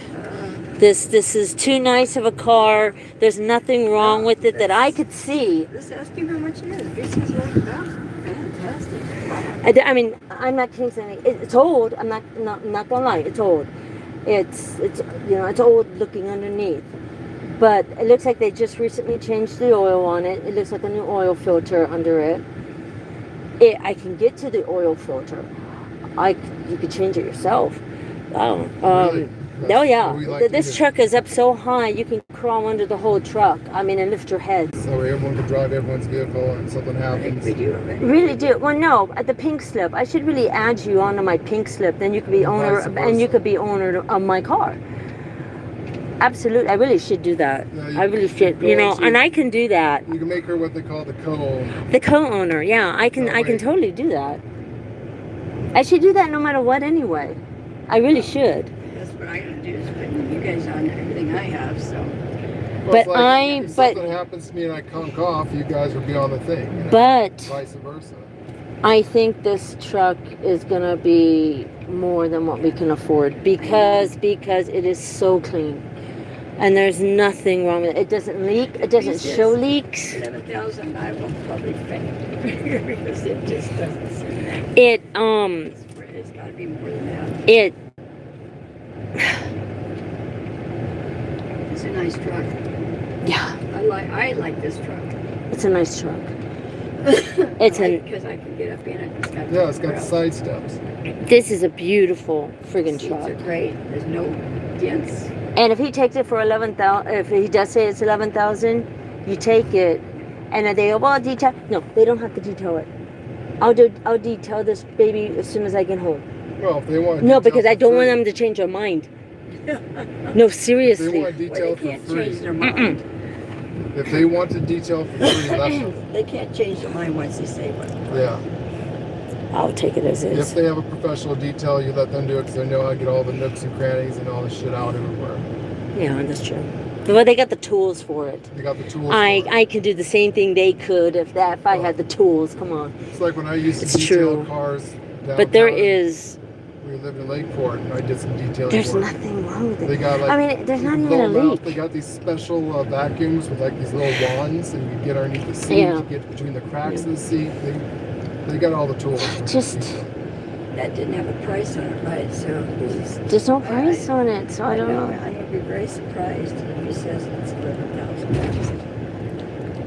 This is too nice of a car. There's nothing wrong with it that I could see. Let's ask him how much it is. This is like that. Fantastic. I mean, I'm not changing anything. It's old. I'm not gonna lie. It's old. It's it's old looking underneath. But it looks like they just recently changed the oil on it. It looks like a new oil filter under it. I can get to the oil filter. You could change it yourself. Oh, Really? oh yeah. What we like to This do. truck is up so high you can crawl under the whole truck. I mean, and lift your head. So everyone can drive everyone's vehicle and something I think happens. we do already. Really do. Well, no, at the pink slip. I should really add you onto my pink slip. Then you could be owner, Vice versa. and you could be owner of my car. Absolutely, I really should do that. Yeah, I really should. go You know, into- and I can do that. You can make her what they call the co-owner. The co-owner, yeah, I can. That I can way- totally do that. I should do that no matter what, anyway. I really should. That's what I can do is put you guys on everything I have. So Well, But it's like, if but something happens to me and I conk off, you guys would be on the thing. You know? but Vice versa. I think this truck is gonna be more than what we can afford because it is so clean, and there's nothing wrong with it. It doesn't leak. It doesn't He show says leaks. 11,000. I will probably faint because it just doesn't seem that. It's got to be more than that. It It's a nice truck. yeah, I like this truck. it's a nice truck. It's because I can get up in it. Yeah, it's got the side steps. This is a beautiful friggin' Seats truck. are great. There's no dents. And if he takes it for 11,000, if he does say it's 11,000, you take it, and then they go, well, detail. No, they don't have to detail it. I'll detail this baby as soon as I get home. Well, if they want to No, detail because I for don't want free- them to change their mind. No, If they want seriously. to Well, detail they for can't free, change their mind. if they want to detail for free, let them. They can't change their mind once they say one. Yeah. I'll take it as If is. they have a professional detail, you let them do it because they know how to get all the nooks and crannies and all the shit out everywhere. Yeah, that's true. But they got the tools for it. They got the tools. for it. I could do the same thing they could if I had the tools. Come on. It's like when I used to It's detail true. cars downtown. But there is. We lived in Lakeport, and I did some detailing There's work. nothing wrong with They it. got like. I mean, there's you not can even a blow 'em out. leak. They got these special vacuums with like these little wands, and you can get underneath the seat Yeah. to get between the cracks of the seat. They got all the tools. for Just- detail. That didn't have a price on it, right? So There's no price on it, so I don't know. I'm gonna be very surprised if he says it's 11,000.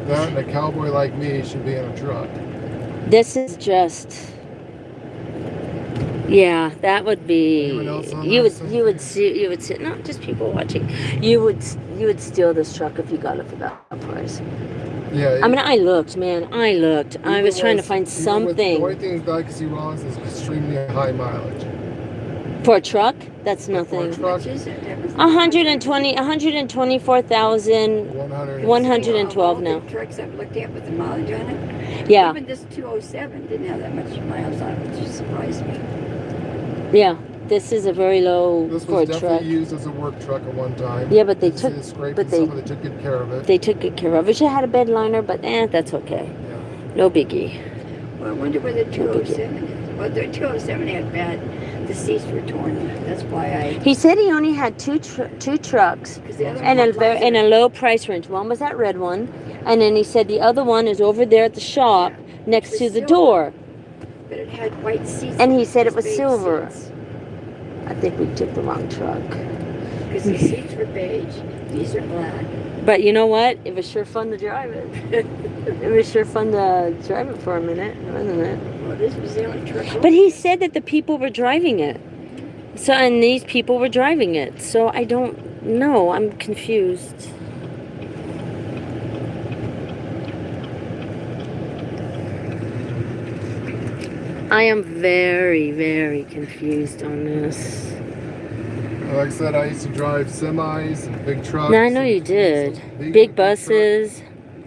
That and a cowboy like me should be in a truck. This is just. Yeah, that would be. Anyone else on You would that you would see you would see not just people watching. You would steal this truck if you got it for that price. Yeah. I mean, I looked, man. I looked. I was trying to find The something only thing that I can see wrong is extremely high mileage. for a truck. That's For a nothing. truck, Which is it? 124,000. 100. 112 now. All the trucks I've looked at with the mileage on it. Yeah, Even this 207 didn't have that much miles on it, which just surprised me. yeah. This is a very low This for was a definitely truck. used as a work truck at one time. Yeah, but they It's- took- it's scraped but and they- some of it took good care of it. They took good care of it. It had a bed liner, but that's okay. Yeah. No biggie. Well, I wonder where the 207 is. Well, the 207 had bad. The seats were torn. That's why He said he only had two trucks because the other and one in a low price range. One was that red one, and then he said the other one is over there at the shop next to the Silver. door. but it had white seats. And he said it was beige silver. seats. I think we took the wrong truck. Because the seats were beige. These are black. But you know what? It was sure fun to drive it. It was sure fun to drive it for a minute, wasn't it? Well, this was the only truck. But he said that the people were driving it. So, and these people were driving it. So I don't know. I'm confused. I am very, very confused on this. Like I said, I used to drive semis and big trucks. Now, I know and you did. being in a Big truck, buses.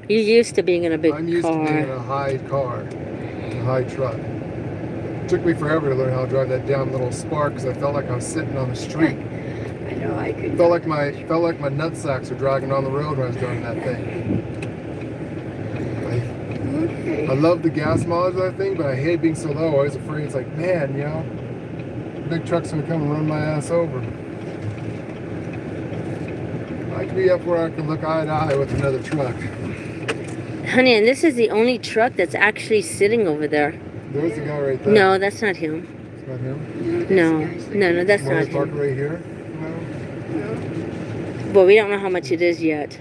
You're used to being in a big I'm used to being in car. a high car, a high truck. It took me forever to learn how to drive that damn little Spark because I felt like I was sitting on the street. I know I could. Felt like my nut sacks were dragging on the road when I was driving that thing. I Okay. love the gas mileage of that thing, but I hate being so low. I was afraid it's like, man, you know, big truck's gonna come and run my ass over. I could be up where I can look eye to eye with another truck. Honey, and this is the only truck that's actually sitting over there. There's the guy right there. No, that's not him. It's not him? No, no, that's Wanna not park him. right here? Well, we don't know how much it is yet.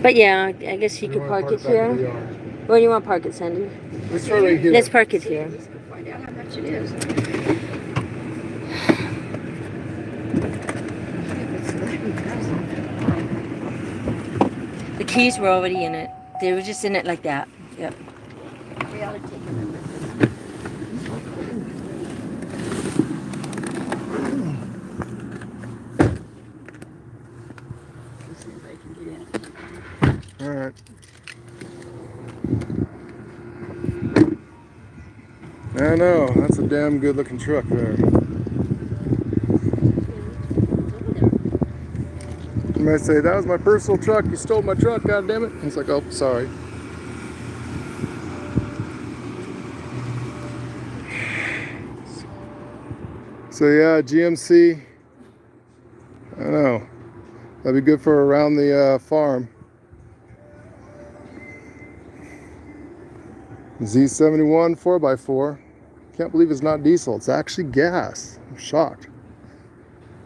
But yeah, I guess you We could wanna park it back in the here. yard. Where do you want to park it, Sandy? Let's try right here. Let's park it here. Let's go find out how much it is. It's 11,000. The keys were already in it. They were just in it like that. Yep. We ought to take them in with us. Let's see if I can get in. All right. I know, that's a damn good looking truck there. You might say, that was my personal truck, you stole my truck, god damn it. He's like, oh, sorry. So yeah, GMC, I don't know, that'd be good for around the farm. Z71 4x4. Can't believe it's not diesel. It's actually gas. I'm shocked.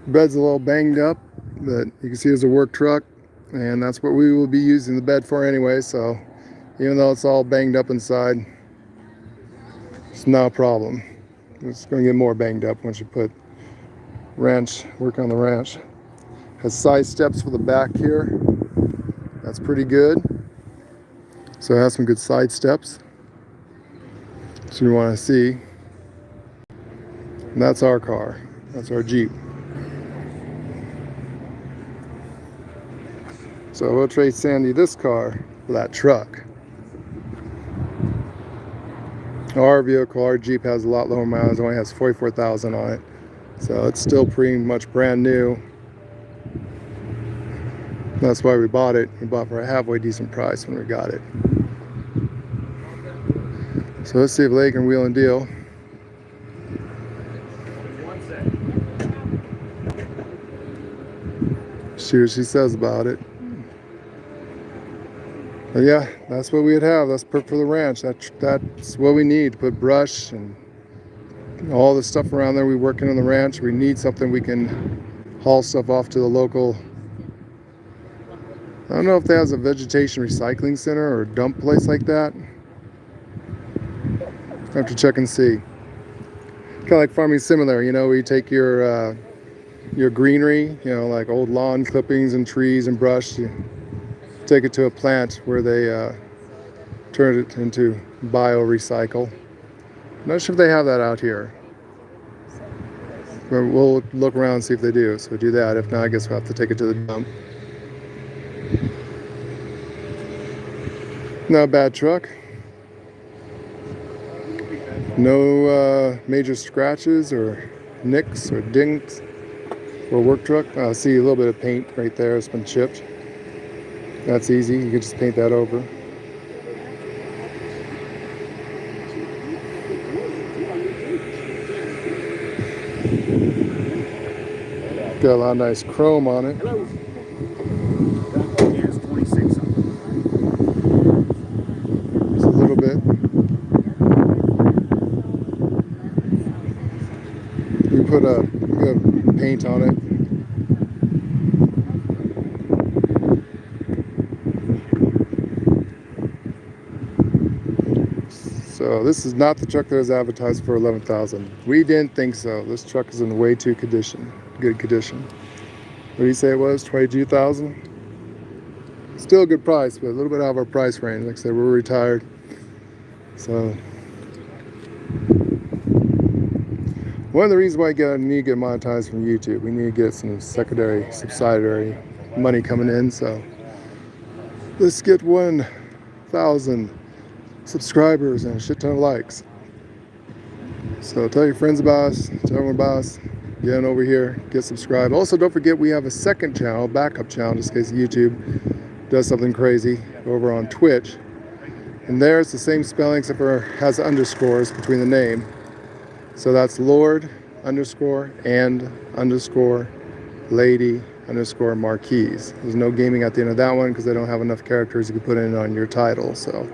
Bed's a little banged up, but you can see it's a work truck, and that's what we will be using the bed for anyway. So even though it's all banged up inside, it's not a problem. It's going to get more banged up once you put work on the ranch. Has side steps for the back here. That's pretty good. So it has some good side steps. So you want to see. And that's our car. That's our Jeep. So we'll trade Sandy this car for that truck. Our vehicle, our Jeep, has a lot lower miles. It only has 44,000 on it. So it's still pretty much brand new. That's why we bought it. We bought for a halfway decent price when we got it. So let's see if Lake can wheel and deal. See what she says about it. But yeah, that's what we'd have. That's perfect for the ranch. That's what we need to put brush and all the stuff around there. We working on the ranch. We need something we can haul stuff off to the local. I don't know if they have a vegetation recycling center or a dump place like that. I have to check and see. Kind of like farming similar, you know, where you take your greenery, you know, like old lawn clippings and trees and brush, you take it to a plant where they turn it into bio-recycle. Not sure if they have that out here. But we'll look around and see if they do. So do that. If not, I guess we'll have to take it to the dump. Not a bad truck. No major scratches or nicks or dinks for a work truck. See a little bit of paint right there. It's been chipped. That's easy. You can just paint that over. Got a lot of nice chrome on it. Here's 26 on Just a little bit. We put a good paint on it. So this is not the truck that was advertised for $11,000. We didn't think so. This truck is in way too good condition. What do you say it was? $22,000? Still a good price, but a little bit out of our price range. Like I said, we're retired. So one of the reasons why we need to get monetized from YouTube, we need to get some subsidiary money coming in. So let's get 1,000 subscribers and a shit ton of likes. So tell your friends about us, tell everyone about us, get on over here, get subscribed. Also, don't forget we have a second channel, backup channel, just in case YouTube does something crazy, over on Twitch. And there it's the same spelling except for it has underscores between the name. So that's Lord lady_marquise. There's no gaming at the end of that one because they don't have enough characters you can put in on your title, so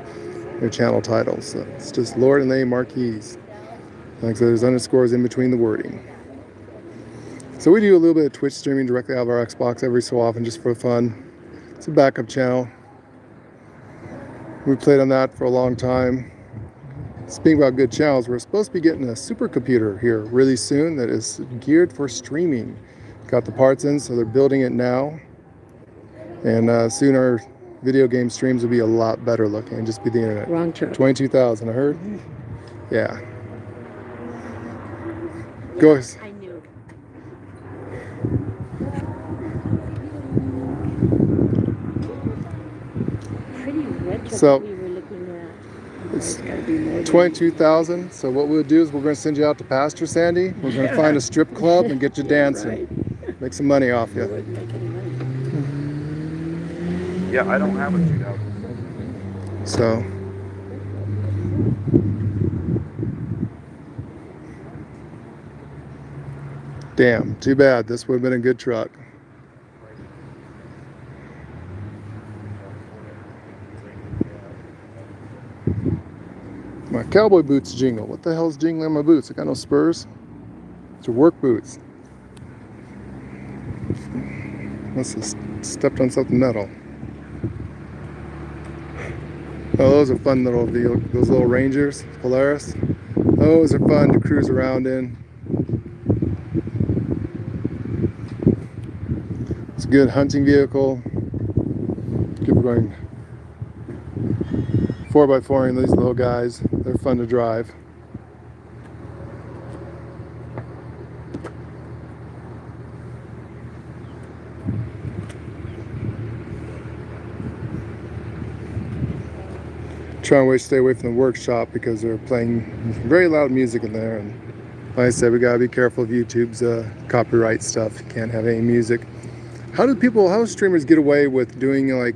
your channel title. So it's just Lord and Lady Marquise. Like I said, there's underscores in between the wording. So we do a little bit of Twitch streaming directly out of our Xbox every so often just for fun. It's a backup channel. We played on that for a long time. Speaking about good channels, we're supposed to be getting a supercomputer here really soon that is geared for streaming. Got the parts in, so they're building it now. And soon our video game streams will be a lot better looking and just be the internet. Wrong truck. 22,000, I heard? Yeah. Go ahead. I knew. Pretty retro So- we were looking at. It's Gotta be more than 22,000. So what we'll do is we're going to send you out to Pastor Sandy. We're going to find a strip club and get you dancing. Right. Make some money off You you. wouldn't make any money. Yeah, I don't have a 2000. So damn, too bad. This would have been a good truck. My cowboy boots jingle. What the hell's jingling on my boots? I got no spurs. It's your work boots. Must have stepped on something metal. Oh, those are fun little vehicles. Those little Rangers, Polaris. Those are fun to cruise around in. It's a good hunting vehicle. Good for going 4x4 in these little guys. They're fun to drive. Trying to stay away from the workshop because they're playing very loud music in there, and like I said, we gotta be careful of YouTube's copyright stuff. You can't have any music. How do streamers get away with doing like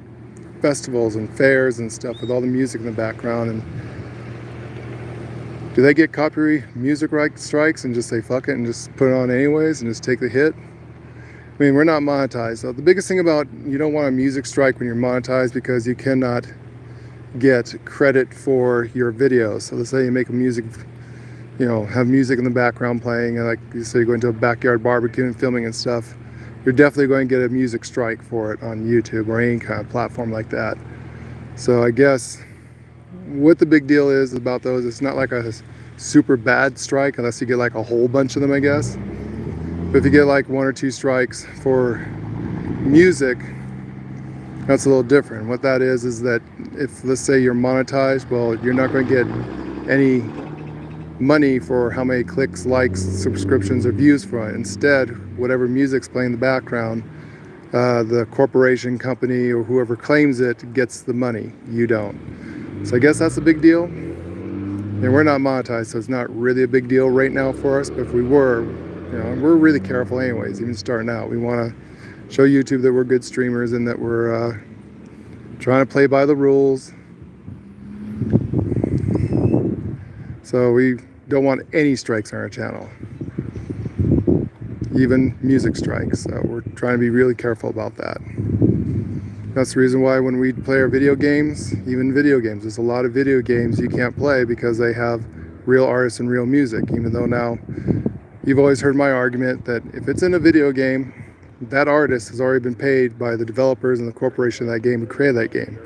festivals and fairs and stuff with all the music in the background? And do they get copyright music right strikes and just say fuck it and just put it on anyways and just take the hit? I mean, we're not monetized. So the biggest thing about, you don't want a music strike when you're monetized because you cannot get credit for your videos. So let's say you make a music, you know, have music in the background playing, and like you say, you're going to a backyard barbecue and filming and stuff, you're definitely going to get a music strike for it on YouTube or any kind of platform like that. So I guess what the big deal is about those, it's not like a super bad strike unless you get like a whole bunch of them, I guess. But if you get like 1 or 2 strikes for music, that's a little different. What that is that if, let's say, you're monetized, well, you're not going to get any money for how many clicks, likes, subscriptions, or views for it. Instead, whatever music's playing in the background, the corporation, company, or whoever claims it gets the money. You don't. So I guess that's a big deal. And we're not monetized, so it's not really a big deal right now for us. But if we were, you know, we're really careful anyways, even starting out. We want to show YouTube that we're good streamers and that we're trying to play by the rules. So we don't want any strikes on our channel, even music strikes. So we're trying to be really careful about that. That's the reason why when we play our video games, even video games, there's a lot of video games you can't play because they have real artists and real music. Even though now, you've always heard my argument that if it's in a video game, that artist has already been paid by the developers and the corporation of that game who created that game.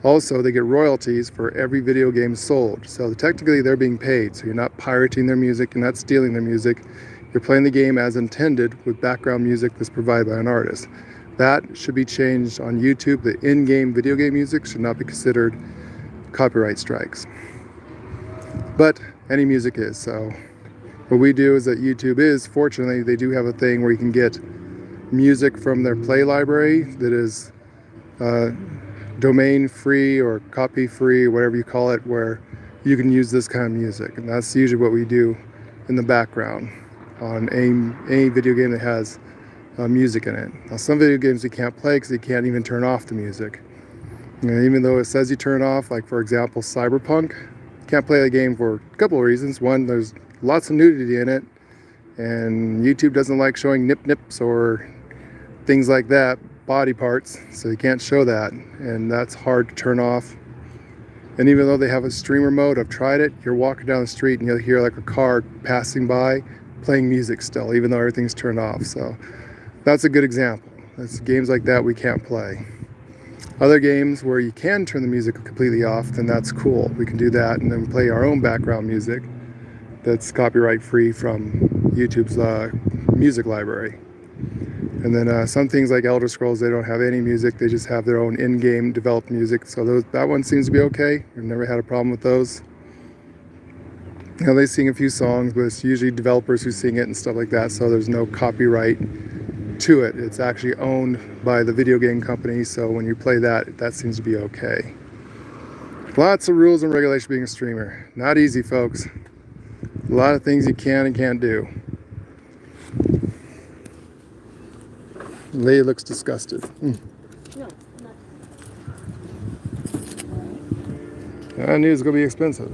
Also, they get royalties for every video game sold. So technically they're being paid. So you're not pirating their music, you're not stealing their music. You're playing the game as intended with background music that's provided by an artist. That should be changed on YouTube. The in-game video game music should not be considered copyright strikes. But any music is. So what we do is that YouTube is, fortunately, they do have a thing where you can get music from their play library that is domain free or copy free, whatever you call it, where you can use this kind of music. And that's usually what we do in the background on any video game that has music in it. Now, some video games you can't play because you can't even turn off the music. And even though it says you turn it off, like for example Cyberpunk, you can't play the game for a couple of reasons. One, there's lots of nudity in it, and YouTube doesn't like showing nips or things like that, body parts, so you can't show that, and that's hard to turn off. And even though they have a streamer mode, I've tried it, you're walking down the street and you'll hear like a car passing by playing music still, even though everything's turned off. So that's a good example. That's games like that we can't play. Other games where you can turn the music completely off, then that's cool. We can do that and then play our own background music that's copyright free from YouTube's music library. And then some things like Elder Scrolls, they don't have any music, they just have their own in-game developed music. So that one seems to be okay. We've never had a problem with those. You know, they sing a few songs, but it's usually developers who sing it and stuff like that, so there's no copyright to it. It's actually owned by the video game company, so when you play that, that seems to be okay. Lots of rules and regulations being a streamer. Not easy, folks. A lot of things you can and can't do. Leia looks disgusted. No, I knew it was going to be expensive.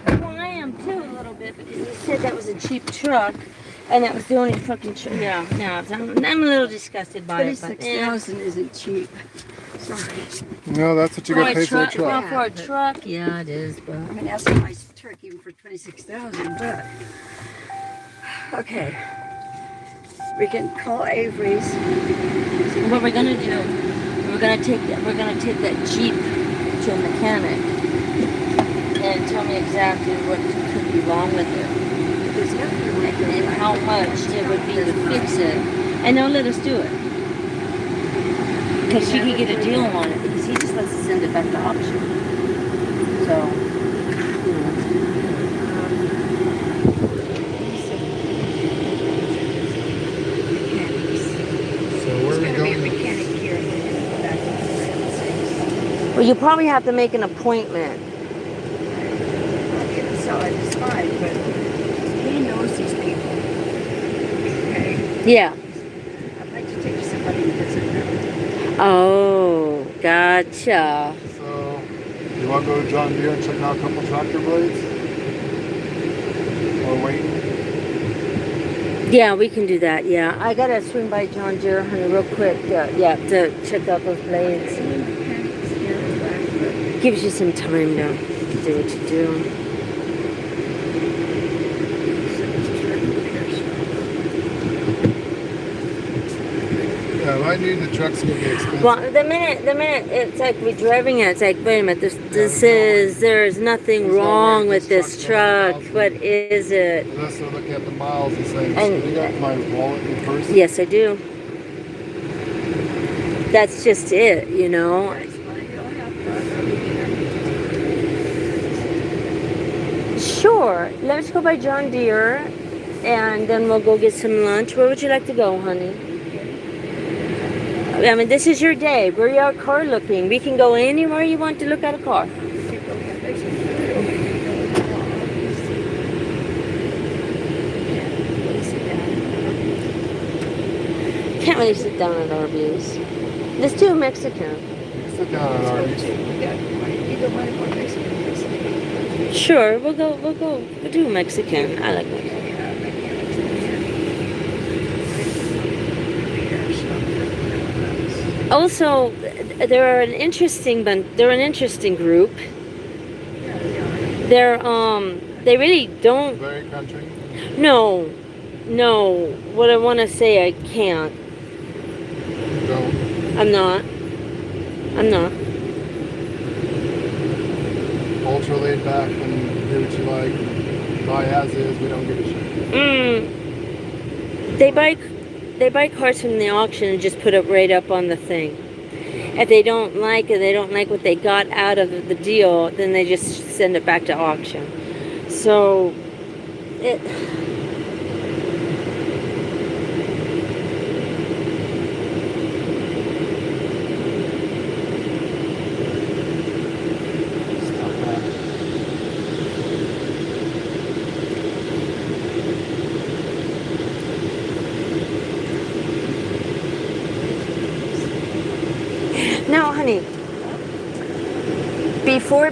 well, I am too a little bit, because you said that was a cheap truck, and that was the only fucking truck. Yeah, no, I'm a little disgusted by it. But, 26,000 isn't cheap. Sorry. No, that's what you got to pay for a Well, truck. for a truck, yeah, it is. But I mean, that's a nice truck even for 26,000, but okay. We can call Avery's. what we're gonna do, we're gonna take that Jeep to a mechanic and tell me exactly what could be wrong with it There's nothing like and how much it would be to fix it, and they'll let us do it. Because she could get a deal on it, because he just lets us send it back to auction. So, you know. So where are we There's gonna be a going? mechanic here in back in Well, you probably have to make an appointment. so it's fine, but he knows these people. Okay. Yeah. I'd like to take somebody who doesn't know. Oh, gotcha. So, you want to go to John Deere and check out a couple tractor blades? Or wait? Yeah, we can do that. Yeah, I gotta swing by John Deere, honey, real quick. Yeah, to check out those blades. Gives you some time to do what you do. Yeah, I knew the truck's going to be expensive. Well, the minute it's like we're driving it, it's like, wait a minute, there's nothing wrong with this truck. What is it? Unless they're looking at the miles and saying, And- so you got my wallet in purse? Yes, I do. That's just it, you know. Sure, let's go by John Deere, and then we'll go get some lunch. Where would you like to go, honey? I mean, this is your day. We're out car looking. We can go anywhere you want to look at a car. Can't really sit down at Arby's. Let's do Mexican. Sit down on our Sure, we'll do Mexican. I like Mexican. Also, they're an interesting group. They really don't. very country. No. What I want to say, I can't. Don't. I'm not. Ultra laid back and do what you like. Buy as is, we don't give a shit. They buy cars from the auction and just put it right up on the thing. If they don't like it, they don't like what they got out of the deal, then they just send it back to auction. So, Stop that. now, honey, before,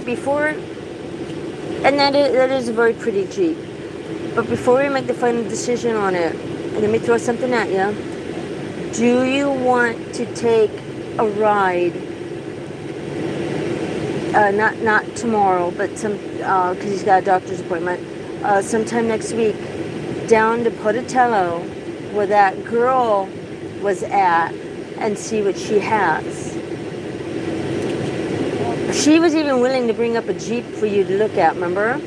and that is a very pretty Jeep. But before we make the final decision on it, let me throw something at you. Do you want to take a ride? Not tomorrow, but because he's got a doctor's appointment. Sometime next week, down to Pocatello, where that girl was at, and see what she has. She was even willing to bring up a Jeep for you to look at, remember?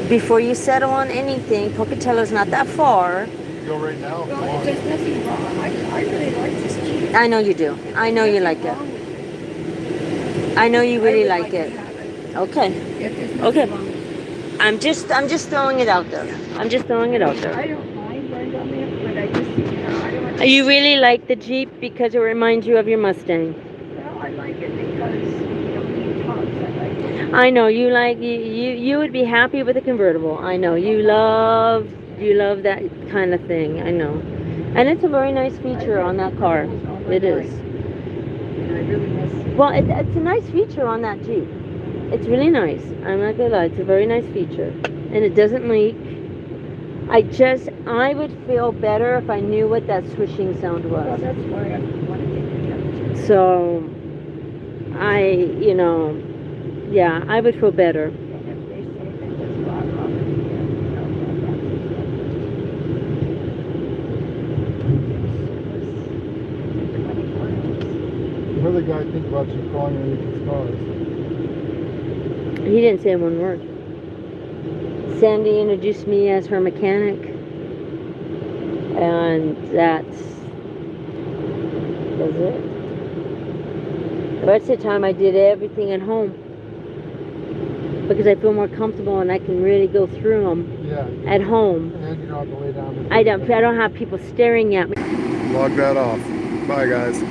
Before you settle on anything, Pocatello's not that far. You can go right now. if you Well, want. there's nothing wrong. I really like this Jeep. I know you do. I know you like it. I know you really like it. Okay. Okay. I'm just throwing it out there. I'm just throwing it out there. I don't mind right on it, but I just, I don't want to. You really like the Jeep because it reminds you of your Mustang. Well, I like it because you don't need tops. I like it. I know you like you would be happy with a convertible. I know you love that kind of thing. I know, and it's a very nice feature on that car. It is. And I really miss it. Well, it's a nice feature on that Jeep. It's really nice. I'm not gonna lie. It's a very nice feature, and it doesn't leak. I would feel better if I knew what that swishing sound Well, was. that's why I want to take the temperature. So, yeah, I would feel better. And if they say that there's a lot wrong with it, What did the guy think about you calling underneath his cars? He didn't say one word. Sandy introduced me as her mechanic, and that was it. The rest of the time I did everything at home because I feel more comfortable and I can really go through them Yeah. at home. And you don't have to lay down. I don't have people staring at me. Log that off. Bye, guys.